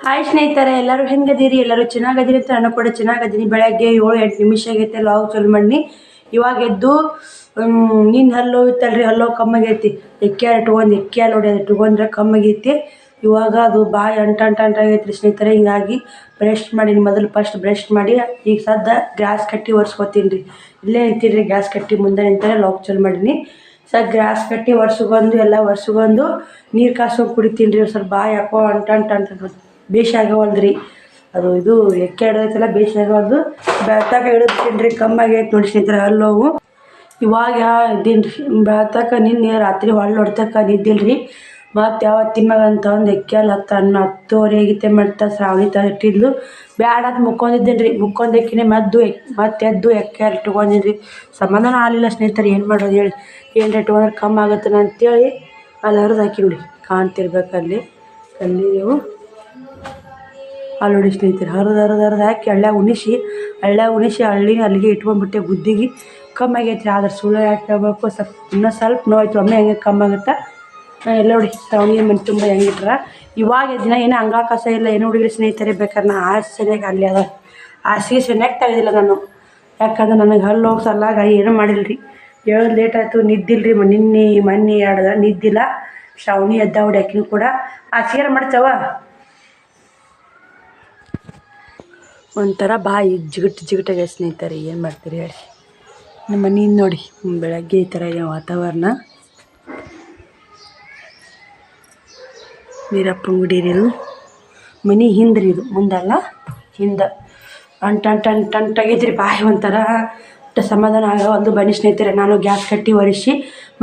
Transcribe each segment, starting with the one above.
Hi ಸ್ನೇಹಿತರೆ, ಎಲ್ಲರೂ ಹೆಂಗದೀರಿ? ಎಲ್ಲರೂ ಚೆನ್ನಾಗದಿರಿ ಅಂತ ನಾನು ಕೂಡ ಚೆನ್ನಾಗದೀನಿ. ಬೆಳಗ್ಗೆ 7-8 ನಿಮಿಷ ಆಗೈತೆ ಲಾಗ್ ಚಾಲು ಮಾಡಿ. ಇವಾಗ ಎದ್ದು ನಿನ್ನ ಹಲ್ಲು ಇತ್ತಲ್ರಿ, ಹಲ್ಲು ಕಮ್ಮಾಗೈತಿ. ಎಕ್ಕೆ ಇಟ್ಕೊಂಡು ಎಕ್ಕೆ ಹಾಲು ಹೊಡೆಯೋದು ಇಟ್ಕೊಂಡ್ರೆ ಕಮ್ಮಾಗೈತಿ. ಇವಾಗ ಅದು ಬಾಯಿ ಅಂಟಾಗೈತ್ರಿ ಸ್ನೇಹಿತರೆ. ಹಿಂಗಾಗಿ ಬ್ರಷ್ ಮಾಡೀನಿ. ಮೊದಲು ಫಸ್ಟ್ ಬ್ರಷ್ ಮಾಡಿ ಈಗ ಸದ್ದ ಗ್ಯಾಸ್ ಕಟ್ಟಿ ಒರೆಸ್ಕೊತೀನಿ ರೀ. ಇಲ್ಲೇ ನಿಂತೀನಿ ಗ್ಯಾಸ್ ಕಟ್ಟಿ ಮುಂದೆ ನಿಂತಾರೆ ಲಾಗ್ ಚಾಲು ಮಾಡೀನಿ. ಗ್ಯಾಸ್ ಕಟ್ಟಿ ಒರೆಸ್ಕೊಂಡು ನೀರು ಕಾಸ್ಕೊಂಡು ಕುಡಿತೀನಿ ರೀ. ಸ್ವಲ್ಪ ಬಾಯಿ ಯಾಕೋ ಅಂಟ ಬೇಷ್ ಆಗವಲ್ರಿ. ಅದು ಇದು ಎಕ್ಕೆ ಹಿಡ್ದೈತಲ್ಲ, ಬೇಷ್ ಆಗವಲ್ದು. ಬೆಳ್ತಾಗ ಹಿಡಿದ್ತೀನಿ ರೀ, ಕಮ್ಮಾಗೈತೆ ನೋಡಿ ಸ್ನೇಹಿತರೆ ಹಲ್ಲೋವು. ಇವಾಗ ಇದ್ದೀನಿ ರೀ ಬೆಳ್ತಾಕ. ನಿನ್ನೆ ರಾತ್ರಿ ಹೊಳ್ಳಿ ಹೊಡ್ತಕ್ಕ ನಿದ್ದಿಲ್ರಿ. ಮತ್ತು ಯಾವತ್ತಿಮ್ಮಾಗ ಅಂತಂದು ಎಕ್ಕೆ ಹಾಲು 10-10:30 ಆಗಿತ್ತೆ. ಮತ್ತು ಶ್ರಾವಣಿ ಇಟ್ಟಿದ್ಲು ಬ್ಯಾಡ ಅಂತ ಮುಕ್ಕೊಂಡಿದ್ದೀನಿ ರೀ. ಮುಕ್ಕೊಂಡಕ್ಕಿನೇ ಮತ್ತೆ ಎದ್ದು ಎಕ್ಕೆ ಹಾಲು ಇಟ್ಕೊಂಡಿನಿ ರೀ. ಸಮಾಧಾನ ಆಗಲಿಲ್ಲ ಸ್ನೇಹಿತರೆ, ಏನು ಮಾಡೋದು ಹೇಳಿ. ಏನು ಇಟ್ಕೊಂಡ್ರೆ ಕಮ್ಮಿ ಆಗುತ್ತಾನ ಅಂತೇಳಿ ಅಲ್ಲಿ ಹರಿದು ಹಾಕಿನಿ ರೀ. ಕಾಣ್ತಿರ್ಬೇಕಲ್ಲಿ ನೀವು ಅಲ್ಲಿ ನೋಡಿ ಸ್ನೇಹಿತರೆ. ಹರಿದು ಹಾಕಿ ಹಳ್ಳ್ಯಾಗ ಉಣಿಸಿ ಹಳ್ಳಿನ ಅಲ್ಲಿಗೆ ಇಟ್ಕೊಂಡ್ಬಿಟ್ಟೆ ಗುದ್ದಿಗೆ. ಕಮ್ಮಾಗೈತೆ ರೀ. ಆದ್ರೆ ಸುಳ್ಳು ಯಾಕೆ ಹೇಳ್ಬೇಕು, ಇನ್ನೂ ಸ್ವಲ್ಪ ನೋಯ್ತು. ಒಮ್ಮೆ ಹೆಂಗೆ ಕಮ್ಮಾಗುತ್ತೆ ಎಲ್ಲ ನೋಡಿ. ಶ್ರಾವಣಿ ಮನೆ ತುಂಬ ಹೆಂಗಿಟ್ರ. ಇವಾಗ ದಿನ ಏನೋ ಅಂಗ ಕಸ ಇಲ್ಲ, ಏನು ಹುಡುಗಿರಿ ಸ್ನೇಹಿತರೆ. ಬೇಕಾದ್ರೆ ನಾ ಸರಿಯಾಗಿ ಅಲ್ಲಿ ಅದ ಹಾಸಿಗೆ ಸರಿಯಾಗಿ ತೆಗೆದಿಲ್ಲ ನಾನು. ಯಾಕಂದ್ರೆ ನನಗೆ ಹಲ್ಲು ಹೋಗಿ ಸಲ್ಲಾಗ ಏನೂ ಮಾಡಿಲ್ಲ ರೀ. ಹೇಳೋದು ಲೇಟ್ ಆಯಿತು. ನಿದ್ದಿಲ್ಲ ರೀ. ಮೊನ್ನೆ 2 ನಿದ್ದಿಲ್ಲ. ಶ್ರಾವಣಿ ಎದ್ದ ಹೊಡ್ಯಾಕಿನೂ ಕೂಡ ಹಾಸಿಗೆ ಮಾಡ್ತೇವ. ಒಂಥರ ಬಾಯಿ ಜಿಗಟಾಗ ಸ್ನೇಹಿತರೆ. ಏನು ಮಾಡ್ತೀರಿ ಹೇಳಿ. ನಮ್ಮ ಮನೆಯಿಂದ ನೋಡಿ ಬೆಳಗ್ಗೆ ಈ ಥರ ಇದೆ ವಾತಾವರಣ. ವೀರಪ್ಪನ ಗುಡಿ ರೀ ಇದು. ಮನೆ ಹಿಂದೆ ರೀ ಇದು, ಮುಂದಲ್ಲ ಹಿಂದೆ. ಅಂಟಾಗೈತ್ರಿ ಬಾಯಿ. ಒಂಥರ ಸಮಾಧಾನ ಒಂದು ಬನ್ನಿ ಸ್ನೇಹಿತರೆ. ನಾನು ಗ್ಯಾಸ್ ಕಟ್ಟಿ ಒರೆಸಿ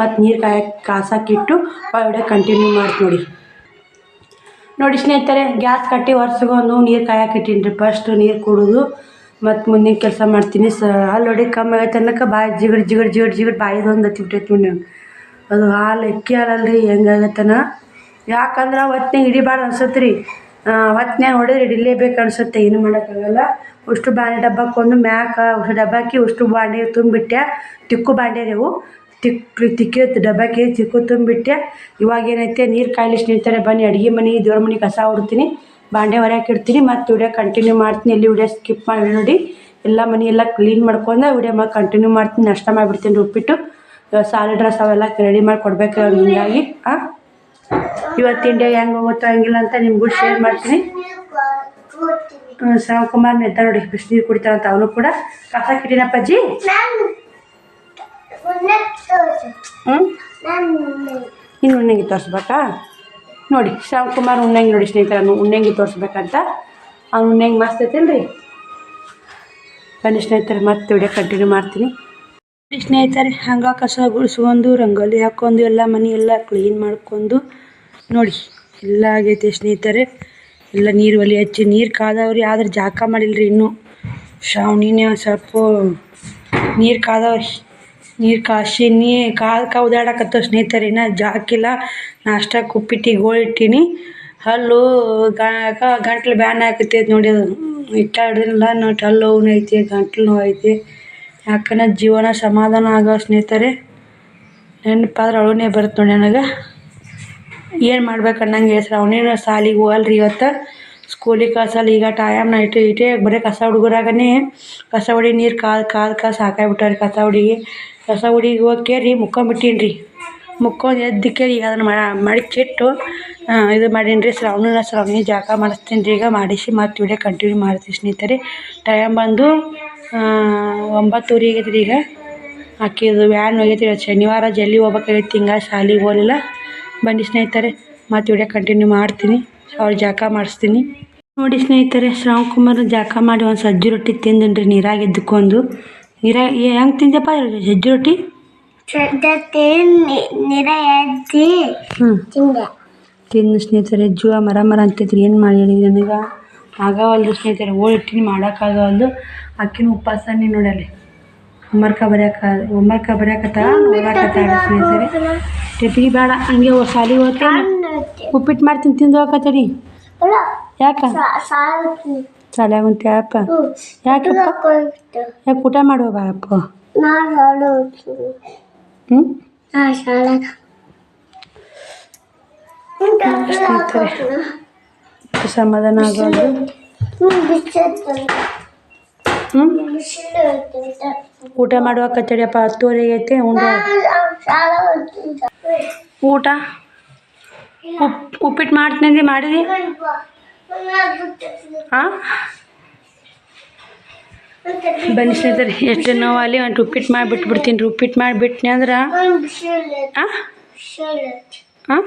ಮತ್ತು ನೀರು ಕಾಸಕ್ಕಿಟ್ಟು ಒಳಗಡೆ ಕಂಟಿನ್ಯೂ ಮಾಡ್ತೀನಿ ನೋಡಿ ಸ್ನೇಹಿತರೆ. ಗ್ಯಾಸ್ ಕಟ್ಟಿ ಒರೆಸ್ಕೊಂಡು ನೀರು ಕಾಯಕ್ಕಿಟ್ಟೀನಿ ರೀ. ಫಸ್ಟ್ ನೀರು ಕುಡಿದು ಮತ್ತು ಮುಂದಿನ ಕೆಲಸ ಮಾಡ್ತೀನಿ. ಹಾಲು ಹೊಡಿ ಕಮ್ಮಿ ಆಗೈತೆ ಅನ್ನೋಕೆ ಬಾಯಿ ಜಿಗಟ್ ಬಾಯಿದೊಂದು ಹತ್ತಿಬಿಟ್ಟೈತೆ ನೋಡಿ. ಅದು ಹಾಲು ಎಕ್ಕೆ ಹಾಲಲ್ರಿ, ಹೆಂಗಾಗತ್ತನ. ಯಾಕಂದ್ರೆ ಹೊತ್ತಿನಾಗ ಹಿಡಿಬಾರ್ದು ಅನ್ಸುತ್ತೆ ರೀ. ಹೊತ್ತಿನಾಗ ಹೊಡೆದ್ರೆ ಹಿಡಿಲೇಬೇಕು ಅನ್ಸುತ್ತೆ. ಏನು ಮಾಡೋಕ್ಕಾಗಲ್ಲ. ಉಷ್ಟು ಬಾಂಡೆ ಡಬ್ಬಕ್ಕೊಂದು ಮ್ಯಾಕ ಉಷ್ಟು ಡಬ್ಬಾಕಿ ಉಷ್ಟು ಬಾಂಡೆ ತುಂಬಿಟ್ಟೆ. ತಿಕ್ಕು ಬಾಂಡೆ ರೀ ಅವು. ತಿಕ್ಕಿ ಡಬ್ಬಾಕಿ ತಿಕ್ಕು ತುಂಬಿಟ್ಟೆ. ಇವಾಗ ಏನೈತೆ ನೀರು ಕಾಯ್ಲಿ ಸ್ನೇಹಿತರೆ. ಬನ್ನಿ ಅಡುಗೆ ಮನೆ ದೇವ್ರ ಮನೆ ಕಸ ಹೊಡ್ತೀನಿ, ಬಾಂಡೆ ಹೊರ್ಯಾಕಿಡ್ತೀನಿ. ಮತ್ತು ವಿಡಿಯೋ ಕಂಟಿನ್ಯೂ ಮಾಡ್ತೀನಿ. ಎಲ್ಲಿ ವಿಡಿಯೋ ಸ್ಕಿಪ್ ಮಾಡಿ ನೋಡಿ. ಎಲ್ಲ ಮನೆ ಎಲ್ಲ ಕ್ಲೀನ್ ಮಾಡ್ಕೊಂಡು ವಿಡಿಯೋ ಕಂಟಿನ್ಯೂ ಮಾಡ್ತೀನಿ. ನಾಷ್ಟ ಮಾಡಿಬಿಡ್ತೀನಿ. ಉಪ್ಪಿಟ್ಟು ಸಾಲಿಡ್ ರಸ ಅವೆಲ್ಲ ರೆಡಿ ಮಾಡಿ ಕೊಡ್ಬೇಕು. ಹಿಂಗಾಗಿ ಇವತ್ತು ಇಂಡಿಯಾ ಹೆಂಗೆ ಹೋಗುತ್ತೋ ಹಂಗಿಲ್ಲ ಅಂತ ನಿಮಗೂ ಶೇರ್ ಮಾಡ್ತೀನಿ. ಶ್ರಾವಣ್ ಎದ್ದ ನೋಡಿ, ಬಿಸಿನೀರು ಕುಡಿತಾರಂತ. ಅವನು ಕೂಡ ಕಸ ಕಿಟ್ಟಿನಪ್ಪಾಜಿ. ಇನ್ನು ಉಣ್ಣಂಗಿ ತೋರಿಸ್ಬೇಕಾ ನೋಡಿ. ಶ್ರಾವಣ್ ಉಣ್ಣಂಗಿ ನೋಡಿ ಸ್ನೇಹಿತರೆ. ಉಣ್ಣಂಗಿ ತೋರಿಸ್ಬೇಕಂತ. ಅವ್ನು ಉಣ್ಣಂಗಿ ಮಸ್ತ್ ಐತಿಲ್ರಿ. ಬನ್ನಿ ಸ್ನೇಹಿತರೆ, ಮತ್ತೆ ವಿಡಿಯೋ ಕಂಟಿನ್ಯೂ ಮಾಡ್ತೀನಿ ಸ್ನೇಹಿತರೆ. ಹಂಗೆ ಕಸ ಗುಡಿಸ್ಕೊಂಡು ರಂಗೋಲಿ ಹಾಕ್ಕೊಂಡು ಎಲ್ಲ ಮನೆ ಎಲ್ಲ ಕ್ಲೀನ್ ಮಾಡ್ಕೊಂಡು ನೋಡಿ ಎಲ್ಲ ಆಗೈತೆ ಸ್ನೇಹಿತರೆ. ಎಲ್ಲ ನೀರು ಒಲೆ ಹಚ್ಚಿ ನೀರು ಕಾದವ್ರಿ. ಆದ್ರೆ ಜಾಕ ಮಾಡಿಲ್ರಿ ಇನ್ನೂ. ಶ್ರಾವಣಿನೇ ಸ್ವಲ್ಪ ನೀರು ಕಾದವ್ರಿ. ನೀರು ಕಾಸಿನಿ ಉದಾಡಕತ್ತವ ಸ್ನೇಹಿತರೆ. ಇನ್ನೂ ಜಾಕಿಲ್ಲ. ನಾಷ್ಟಕ್ಕೆ ಉಪ್ಪಿಟ್ಟು ಗೋಳಿಟ್ಟೀನಿ. ಹಲ್ಲು ಗಂಟ್ಲು ಬ್ಯಾನ್ ಹಾಕತ್ತೈತೆ ನೋಡಿ. ಅದು ಹಿಟ್ಟ ಹಿಡ್ದಿಲ್ಲ ನೋಡಿ. ಹಲ್ಲು ನೋವು ಐತಿ, ಗಂಟ್ಲು ನೋವು ಐತಿ. ಯಾಕಂದ್ರೆ ಜೀವನ ಸಮಾಧಾನ ಆಗೋ ಸ್ನೇಹಿತರೆ. ನೆನಪಾದ್ರೆ ಅಳುನೇ ಬರುತ್ತೆ ನೋಡಿ ನನಗೆ. ಏನು ಮಾಡ್ಬೇಕು ಅನ್ನಂಗೆ. ಶ್ರಾವಣಿನ ಸಾಲಿಗೆ ಹೋಗಲ್ರಿ ಇವತ್ತು. ಸ್ಕೂಲಿಗೆ ಕಳ್ಸಲ್ಲ. ಈಗ ಟೈಮ್ನ ಇಟ್ಟೇ ಬರೀ ಕಸ ಹುಡುಗರಾಗನೇ ಕಸ ಹೊಡಿ ನೀರು ಕಾದು ಸಾಕಾಗ್ಬಿಟ್ಟಾರೆ. ಕಸ ಹುಡಿಗೆ ಹೋಗ್ಕೇರಿ ಮುಕ್ಕೊಂಬಿಟ್ಟೀನಿ ರೀ. ಮುಕ್ಕೊಂಡು ಎದ್ದಕ್ಕೆ ಈಗ ಅದನ್ನು ಮಡಿಚಿಟ್ಟು ಇದು ಮಾಡೀನಿ ರೀ. ಶ್ರಾವಣಿ ಜಾಕ ಮಾಡಿಸ್ತೀನಿ ರೀ. ಈಗ ಮಾಡಿಸಿ ಮತ್ತು ವಿಡಿಯೋ ಕಂಟಿನ್ಯೂ ಮಾಡ್ತೀನಿ ಸ್ನೇಹಿತರೆ. ಟೈಮ್ ಬಂದು 9:30 ಆಗೈತೆ ರೀ. ಈಗ ಆಕಿದು ವ್ಯಾನ್ ಹೋಗೈತಿ. ಶನಿವಾರ ಜಲ್ದಿ ಹೋಗ್ಬೇಕಾಗೈತಿ. ಹಿಂಗೆ ಶಾಲಿಗೆ ಹೋಗಲಿಲ್ಲ. ಬನ್ನಿ ಸ್ನೇಹಿತರೆ, ಮತ್ತು ವಿಡಿಯೋ ಕಂಟಿನ್ಯೂ ಮಾಡ್ತೀನಿ. ಅವ್ರು ಜಾಕ ಮಾಡಿಸ್ತೀನಿ ನೋಡಿ ಸ್ನೇಹಿತರೆ. ಶ್ರಾವಣ್ ಜಾಕ ಮಾಡಿ ಒಂದು ಸಜ್ಜಿ ರೊಟ್ಟಿ ತಿಂದಿನಿ ರೀ. ನೀರಾಗ ಎದ್ದುಕೊಂಡು. ಹೆಂಗೆ ತಿಂದಪ್ಪ ಸಜ್ಜಿ ರೊಟ್ಟಿ? ತಿಂದು ಸ್ನೇಹಿತರೆ. ಜೀವ ಮರ ಅಂತೈತ್ರಿ. ಏನು ಮಾಡಿ ನನಗೆ ಆಗವಲ್ದು ಸ್ನೇಹಿತರೆ. ಇಟ್ಟಿನಿ ಮಾಡೋಕ್ಕಾಗವಲ್ದು. ಅಕ್ಕಿನ ಉಪವಾಸನೇ ನೋಡಿ. ಅಲ್ಲಿ ಹೋಮ್ವರ್ಕ ಬರೆಯಕತ್ತ ಸ್ನೇಹಿತರೆ. ಟಿಪ್ಪಿಗೆ ಬೇಡ, ಹಂಗೆ ಶಾಲಿಗೆ ಹೋಗ್ತೇನೆ. ಉಪ್ಪಿಟ್ಟು ಮಾಡ್ತೀನಿ, ತಿಂದು ಹೋಗಕತ್ತೀರಿ. ಯಾಕೆ ಶಾಲ್ಯಾಗುಂತ ಯಾಕ? ಯಾಕಪ್ಪ? ಯಾಕೆ ಊಟ ಮಾಡುವ ಬಾರಪ್ಪ. ಸ್ನೇಹಿತರೆ ಬಿಟ್ಟು ಸಮಾಧಾನ ಆಗೋದು. ಊಟ ಮಾಡುವಾಗ ತಡಿಯಪ್ಪ 10:30 ಐತೆ. ಊಟ ಉಪ್ಪಿಟ್ಟು ಮಾಡ್ತೀನಿ ಮಾಡಿದಿ. ಹಾಂ ಬನ್ನಿ ಸ್ನೇಹಿತರೆ, ಎಷ್ಟು ನೋವಲ್ಲಿ ಒಂದು ಉಪ್ಪಿಟ್ಟು ಮಾಡಿ ಬಿಟ್ಬಿಡ್ತೀನಿ ರೀ. ಉಪ್ಪಿಟ್ಟು ಮಾಡಿಬಿಟ್ನಿ ಅಂದ್ರೆ ಹಾಂ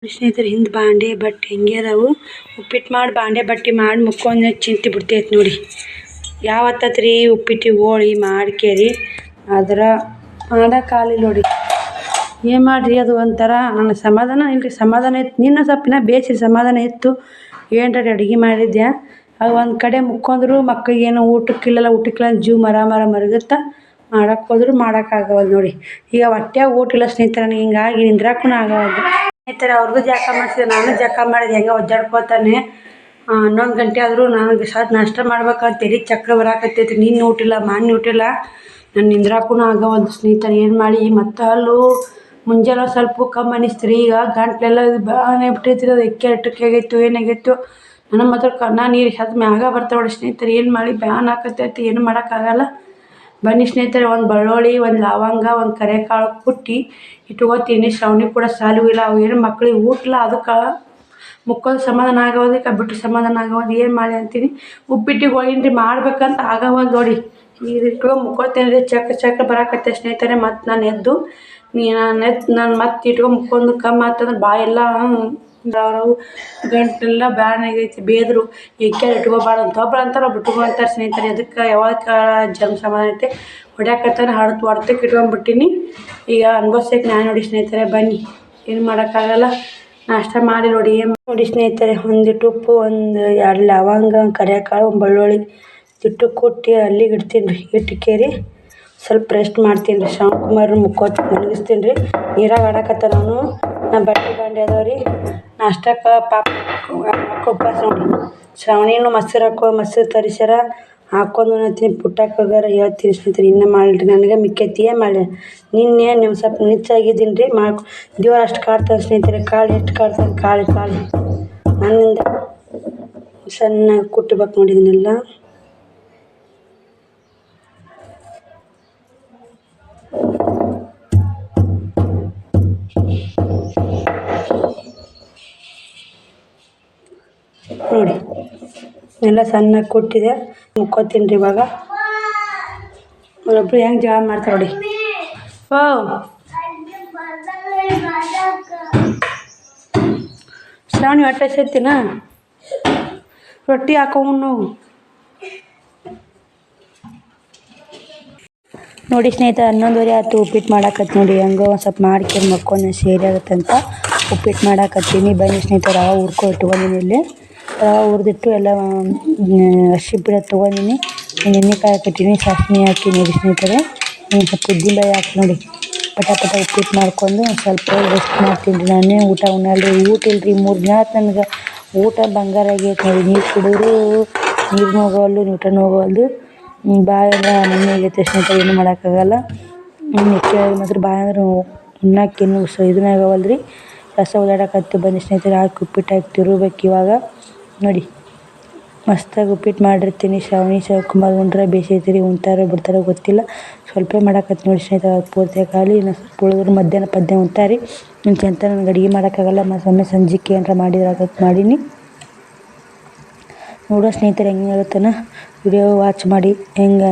ಸ್ನೇಹಿತರೆ, ಹಿಂದೆ ಬಾಂಡೆ ಬಟ್ಟೆ ಹೆಂಗೆ ಅದಾವು. ಉಪ್ಪಿಟ್ಟು ಮಾಡಿ ಬಾಂಡೆ ಬಟ್ಟೆ ಮಾಡಿ ಮುಕ್ಕೊಂಡು ಚಿಂತೆ ಬಿಡ್ತೈತೆ ನೋಡಿ. ಯಾವತ್ತತ್ರಿ ಉಪ್ಪಿಟ್ಟು ಹೋಳಿ ಮಾಡ್ಕೇರಿ ಆದ್ರೆ ಮಾಡೋಕ್ಕಾಗಲಿಲ್ಲ ನೋಡಿ. ಏನು ಮಾಡಿರಿ, ಅದು ಒಂಥರ ನನ್ನ ಸಮಾಧಾನ ಇಲ್ಲರಿ. ಸಮಾಧಾನ ಇತ್ತು ನಿನ್ನ ಸೊಪ್ಪಿನ ಬೇಯಿಸಿ ಸಮಾಧಾನ ಇತ್ತು. ಏನರ ಅಡುಗೆ ಮಾಡಿದ್ದೆ ಅದು ಒಂದು ಕಡೆ ಮುಕ್ಕೊಂಡ್ರು ಮಕ್ಕಳಿಗೆ ಏನೋ ಊಟಕ್ಕಿಲ್ಲ ಜೀವ ಮರ ಮರಗುತ್ತಾ ಮಾಡಕ್ಕೆ ಹೋದ್ರು ಮಾಡೋಕ್ಕಾಗವಲ್ದು ನೋಡಿ. ಈಗ ಹೊಟ್ಟೆಯಾಗ ಊಟ ಇಲ್ಲ ಸ್ನೇಹಿತರೆ, ನನಗೆ ಹಿಂಗಾಗಿ ನಿಂದ್ರಕ್ಕೂ ಆಗವಲ್ದು ಸ್ನೇಹಿತರೆ. ಅವ್ರಿಗೂ ಜಳಕ ಮಾಡಿಸಿದೆ, ನಾನು ಜಳಕ ಮಾಡಿದೆ. ಹೆಂಗೆ ಒದ್ದಾಡ್ಕೋತಾನೆ 11 ಗಂಟೆ ಆದರೂ ನನಗೆ ನಾಷ್ಟ ಮಾಡ್ಬೇಕಂತ ತಲೆ ಚಕ್ರ ಬರಾಕತ್ತೈತಿ. ನಿನ್ನ ಊಟಿಲ್ಲ ಮಾನ್ಯ ಊಟಿಲ್ಲ, ನಾನು ನಿಂದ್ರಕ್ಕೂ ಆಗವಲ್ದು ಸ್ನೇಹಿತರೆ. ಏನು ಮಾಡಿ ಮತ್ತು ಅಲ್ಲೂ ಮುಂಜಾನೆ ಸ್ವಲ್ಪ ಕಮ್ಮಿ ಅನಿಸ್ತೀರಿ. ಈಗ ಗಂಟ್ಲೆಲ್ಲ ಬಾನೇ ಬಿಟ್ಟೈತಿ. ಅದು ಎಟ್ಟಕ್ಕೆ ಆಗೈತು ಏನಾಗೈತು ನನ್ನ ಮಾತ್ರ ಕಣ್ಣ ನೀರು ಅದು ಮ್ಯಾಗ ಬರ್ತಾವೆ ನೋಡಿ ಸ್ನೇಹಿತರೆ. ಏನು ಮಾಡಿ ಬ್ಯಾನ್ ಹಾಕತ್ತೈತಿ, ಏನು ಮಾಡೋಕ್ಕಾಗಲ್ಲ. ಬನ್ನಿ ಸ್ನೇಹಿತರೆ, ಒಂದು ಬೆಳ್ಳುಳ್ಳಿ, ಒಂದು ಲವಂಗ, ಒಂದು ಕರೆಕಾಳು ಕುಟ್ಟಿ ಇಟ್ಕೋತೀನಿ. ಶ್ರವಣಿ ಕೂಡ ಸಾಲು ಇಲ್ಲ, ಅವು ಏನು ಮಕ್ಳಿಗೆ ಊಟಲ್ಲ. ಅದಕ್ಕೆ ಮುಕ್ಕೋದು ಸಮಾಧಾನ ಆಗೋದಕ್ಕೆ ಬಿಟ್ಟು ಸಮಾಧಾನ ಆಗೋದು. ಏನು ಮಾಡಿ ಅಂತೀನಿ, ಉಪ್ಪಿಟ್ಟಿಗೆ ಹೋಗಿನ್ರಿ ಮಾಡ್ಬೇಕಂತ ಆಗವಲ್ದು ನೋಡಿ. ಇದು ಇಟ್ಕೊಂಡು ಮುಕ್ಕೋತೀನಿ ರೀ. ಚಕ್ರ ಬರಾಕತ್ತೆ ಸ್ನೇಹಿತರೆ. ಮತ್ತು ನಾನು ಎದ್ದು ನಾನು ಮತ್ತೆ ಇಟ್ಕೊಂಡು ಮುಕ್ಕೊಂಡು ಕಮ್ಮಿ ಆಗ್ತಂದ್ರೆ ಬಾಯೆಲ್ಲ ಅವರು ಗಂಟೆಲ್ಲ ಬ್ಯಾನ್ ಆಗೈತಿ. ಬೇದರು ಎಕ್ಕೆಲ್ಲ ಇಟ್ಕೋಬಾರ್ದು ಅಂತ ಒಬ್ರು ಅಂತಾರೆ, ಒಬ್ರು ಇಟ್ಕೊಂತಾರೆ ಸ್ನೇಹಿತರೆ. ಅದಕ್ಕೆ ಯಾವಾಗ ಜನ್ಮ ಸಮಾಧಾನ ಐತೆ ಹೊಡ್ಯಾಕತ್ತಾನೆ ಹೊಡ್ತಕ್ಕೆ ಇಟ್ಕೊಂಡ್ಬಿಟ್ಟಿನಿ. ಈಗ ಅನ್ಭವಿಸಕ್ಕೆ ನಾನು ನೋಡಿ ಸ್ನೇಹಿತರೆ. ಬನ್ನಿ, ಏನು ಮಾಡೋಕ್ಕಾಗಲ್ಲ. ನಾಷ್ಟ ಮಾಡಿ ನೋಡಿ. ಏನು ನೋಡಿ ಸ್ನೇಹಿತರೆ, ಒಂದಿಟ್ಟು ಉಪ್ಪು, ಒಂದು 2 ಲವಂಗ, ಒಂದು ಕರೆಕಾಳು, ಒಂದು ಬೆಳ್ಳುಳ್ಳಿ ಇಟ್ಟು ಕುಟ್ಟಿ ಅಲ್ಲಿಗೆ ಇಡ್ತೀನಿ ರೀ. ಇಟ್ಕೇರಿ ಸ್ವಲ್ಪ ರೆಸ್ಟ್ ಮಾಡ್ತೀನಿ ರೀ. ಶ್ರವಣಕುಮಾರ್ ಮುಕ್ಕೋತಿ ಮಲಗಿಸ್ತೀನಿ ರೀ. ನೀರಾಗ ಆಡಕತ್ತ ನಾ ಬಟ್ಟೆ ಬಾಂಡೆ ಅದಾವ ರೀ. ನಾಷ್ಟಕ್ಕೆ ಉಪವಾಸ ನೋಡಿ. ಶ್ರಾವಣಿನೂ ಮೊಸರು ತರಿಸ್ಯಾರ ಹಾಕ್ಕೊಂಡು ಅಂತೀನಿ. ಪುಟ್ಟಕ್ಕೆ ಹೋಗಾರ ಹೇಳ್ತೀನಿ ಸ್ನೇಹಿತರೆ. ಇನ್ನೂ ಮಾಡಿರಿ ನನಗೆ ಮಿಕ್ಕೈತಿ. ಏನು ಮಾಡಿ ನಿನ್ನೆ ನೀವು ಸ್ವಲ್ಪ ನಿಚ್ಚಾಗಿದ್ದೀನಿ ರೀ. ದೇವ್ರು ಅಷ್ಟು ಕಾಡ್ತಾನೆ ಸ್ನೇಹಿತರೆ. ಕಾಳು ಎಷ್ಟು ಕಾಡ್ತಾನೆ ಕಾಳು ನನ್ನಿಂದ ಸಣ್ಣ ಕುಟ್ಟಬೇಕು ನೋಡಿದೀನಿಲ್ಲ. ನೋಡಿ ಎಲ್ಲ ಸಣ್ಣ ಕುಟ್ಟಿದೆ. ಮುಕ್ಕೋತೀನಿ ರೀ. ಇವಾಗ ಒಬ್ಬರು ಹೆಂಗೆ ಜಗಳ ಮಾಡ್ತಾರೆ ನೋಡಿ. ಶ್ರಾವಣಿ ಹೊಟ್ಟೆ ಸೇರ್ತೀನ ರೊಟ್ಟಿ ಹಾಕೊಂಡು ನೋಡಿ ಸ್ನೇಹಿತರೆ. 11:30 ಆಯ್ತು. ಉಪ್ಪಿಟ್ಟು ಮಾಡಾಕತ್ತಿ ನೋಡಿ. ಹೆಂಗೋ ಒಂದು ಸ್ವಲ್ಪ ಮಾಡ್ಕೊಂಡು ಮಕ್ಕೊಂಡು ಸೇರಿ ಆಗುತ್ತಂತ ಉಪ್ಪಿಟ್ಟು ಮಾಡಾಕತ್ತೀನಿ. ಬನ್ನಿ ಸ್ನೇಹಿತರೆ, ರವೆ ಹುರ್ಕೊ ಇಟ್ಕೊಂಡಿನಿ. ಇಲ್ಲಿ ರವೆ ಹುರಿದಿಟ್ಟು ಎಲ್ಲ ಹಸಿಬಿಡ ತೊಗೊಂಡಿನಿ. ಎಣ್ಣೆಕಾಯಿ ಹಾಕಿಟ್ಟಿನಿ, ಸಾಸಿವೆ ಹಾಕಿ ನೋಡಿ ಸ್ನೇಹಿತರೆ. ಸ್ವಲ್ಪ ಉದ್ದಿನಬೇಳೆ ಹಾಕಿ ನೋಡಿ. ಪಟ ಉಪ್ಪಿಟ್ಟು ಮಾಡ್ಕೊಂಡು ಒಂದು ಸ್ವಲ್ಪ ರೆಸ್ಟ್ ಮಾಡ್ತೀನಿ ರೀ. ನಾನೇ ಊಟ ಉಣ್ಣಲ್ರಿ. ಊಟ ಇಲ್ರಿ 3 ದಿನ ಆಯ್ತು ನನಗೆ. ಊಟ ಬಂಗಾರ ಆಗೈತೆ ನೋಡಿ. ನೀರು ಕುಡಿದ್ರು ನೀರನ್ನೂ ಹೋಗವಲ್ದು, ಊಟನೂ ಹೋಗವಲ್ದು. ಬಾಯೆಲ್ಲ ಮಣ್ಣೆ ಆಗೈತೆ ಸ್ನೇಹಿತರೆ. ಏನು ಮಾಡೋಕ್ಕಾಗಲ್ಲ. ಮೆಕ್ಕೆ ಮಾತ್ರ ಬಾಯಿ ಅಂದ್ರೆ ಉಣ್ಣಾಕೇನು ಇದನ್ನ ಆಗವಲ್ದು ರೀ. ರಸ ಓಡಾಡಕತ್ತಿ. ಬನ್ನಿ ಸ್ನೇಹಿತರೆ, ಹಾಕಿ ಉಪ್ಪಿಟ್ಟು ಹಾಕಿ ತಿರುಗಬೇಕು ಇವಾಗ ನೋಡಿ. ಮಸ್ತಾಗಿ ಉಪ್ಪಿಟ್ಟು ಮಾಡಿರ್ತೀನಿ. ಶ್ರಾವಣಿ ಶಿವಕುಮಾರ್ ಉಂಡ್ರೆ ಬೇಸೈತಿರಿ. ಉಣ್ತಾರೋ ಬಿಡ್ತಾರೋ ಗೊತ್ತಿಲ್ಲ. ಸ್ವಲ್ಪ ಮಾಡಾಕತ್ತಿ ನೋಡಿ ಸ್ನೇಹಿತರೆ. ಪೂರ್ತಿ ಖಾಲಿ ಇನ್ನು ಸ್ವಲ್ಪ ಉಳಿದ್ರೆ ಮಧ್ಯಾಹ್ನ ಪದ್ಯ ಉಣ್ತಾರೆ. ಮುಂಚೆ ಅಂತ ನನಗೆ ಅಡುಗೆ ಮಾಡೋಕ್ಕಾಗಲ್ಲ. ಒಮ್ಮೆ ಸಂಜೆಗೆ ಏನಾರ ಮಾಡಿದ್ರಾಗತ್ತೆ ಮಾಡೀನಿ. ನೋಡೋ ಸ್ನೇಹಿತರೆ ಹೆಂಗೆ ಇರುತ್ತಾನ. ವಿಡಿಯೋ ವಾಚ್ ಮಾಡಿ ಹೆಂಗೆ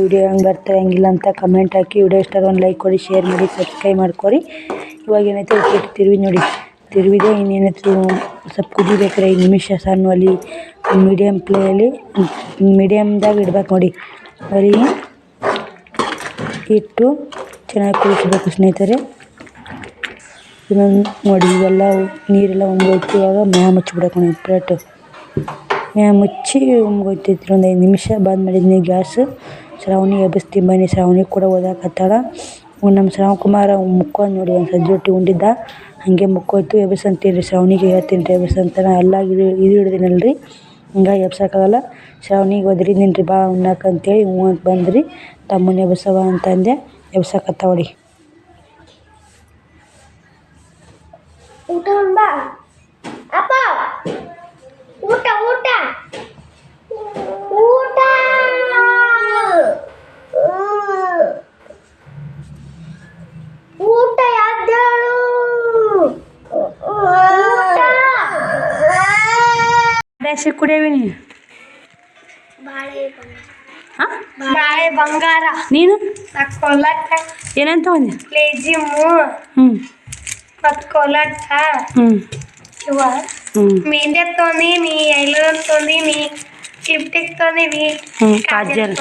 ವಿಡಿಯೋ ಹೆಂಗೆ ಬರ್ತಾರೆ ಹೆಂಗಿಲ್ಲ ಅಂತ ಕಮೆಂಟ್ ಹಾಕಿ. ವಿಡಿಯೋ ಇಷ್ಟ ಒಂದು ಲೈಕ್ ಕೊಡಿ, ಶೇರ್ ಮಾಡಿ, ಸಬ್ಸ್ಕ್ರೈಬ್ ಮಾಡ್ಕೊರಿ. ಇವಾಗ ಏನೈತೆ ಉಪ್ಪಿಟ್ಟು ತಿರುವಿ ನೋಡಿ. ತಿರುವಿದೆ. ಇನ್ನೇನೈತೆ ಸ್ವಲ್ಪ ಕುದಿಬೇಕಾರೆ 5 ನಿಮಿಷ ಸಣ್ಣ ಒಲೆ ಮೀಡಿಯಮ್ ಫ್ಲೇಮಲ್ಲಿ ಮೀಡಿಯಮ್ದಾಗ ಇಡ್ಬೇಕು ನೋಡಿ. ಬರೀ ಇಟ್ಟು ಚೆನ್ನಾಗಿ ಕುದಿಸ್ಬೇಕು ಸ್ನೇಹಿತರೆ. ಇನ್ನೊಂದು ನೋಡಿ, ಇವೆಲ್ಲ ನೀರೆಲ್ಲ ಒಮ್ಗೋಯ್ತು. ಇವಾಗ ಮುಚ್ಚಿಬಿಡಕ್ಕೆ ನೋಡಿ. ಪ್ಲೇಟು ಮುಚ್ಚಿ ಒಮ್ಗೋಯ್ತೈತಿ. ಒಂದು 5 ನಿಮಿಷ ಬಂದ್ ಮಾಡಿದ್ನಿ ಗ್ಯಾಸ್. ಶ್ರಾವಣಿ ಎಬ್ಬಿಸ್ತೀನಿ ಬನ್ನಿ. ಶ್ರಾವಣಿ ಕೂಡ ಓದಾಕತ್ತಾಳ. ನಮ್ಮ ಶ್ರಾವಣಕುಮಾರ ಮುಕ್ಕೊಂಡು ನೋಡಿ. ಒಂದು ಸಜ್ಜೆ ರೊಟ್ಟಿ ಉಂಡಿದ್ದ ಹಾಗೆ ಮುಕ್ಕೋಯ್ತು. ಎಬ್ಬಿಸಂತೀನಿ ರೀ. ಶ್ರಾವಣಿಗೆ ಹೇಳ್ತೀನಿ ರೀ ಎಬ್ಬಿಸಂತಾನೆ. ಎಲ್ಲ ಇದು ಹಿಡಿದಿನಲ್ರಿ, ಹಿಂಗಾಗಿ ಎಬ್ಸೋಕ್ಕಾಗಲ್ಲ. ಶ್ರಾವಣಿಗೆ ಒದರಿದ್ದೀನಿ ರೀ ಬಾ ಉಣ್ಣಾಕಂತೇಳಿ. ಹ್ಞೂ ಅಂತ ಬಂದ್ರಿ. ತಮ್ಮನ ಎಬ್ಸವ ಅಂತಂದೆ. ಎಬ್ಸಕತ್ತಾವಡಿ. ಹೆಸರು ಕುಡಿಯವಿ ನೀ ಹಾಂ ಬಾಳೆ ಬಂಗಾರ ನೀನು ಕೊಲಟ್ಟ ಏನಂತ ಒಂದು ಲೇಜಿಮು ಹ್ಞೂ ಮತ್ತು ಕೊಲಟ್ಟ ಹ್ಞೂ ಇವ ಹ್ಞೂ ಮೆಹಂದಿ ತೊಂದೀನಿ ಐಲರ್ ತೊಂದೀನಿ ಲಿಪ್ಟಿಕ್ ತೊಂದೀನಿ ಕಾಜಲ್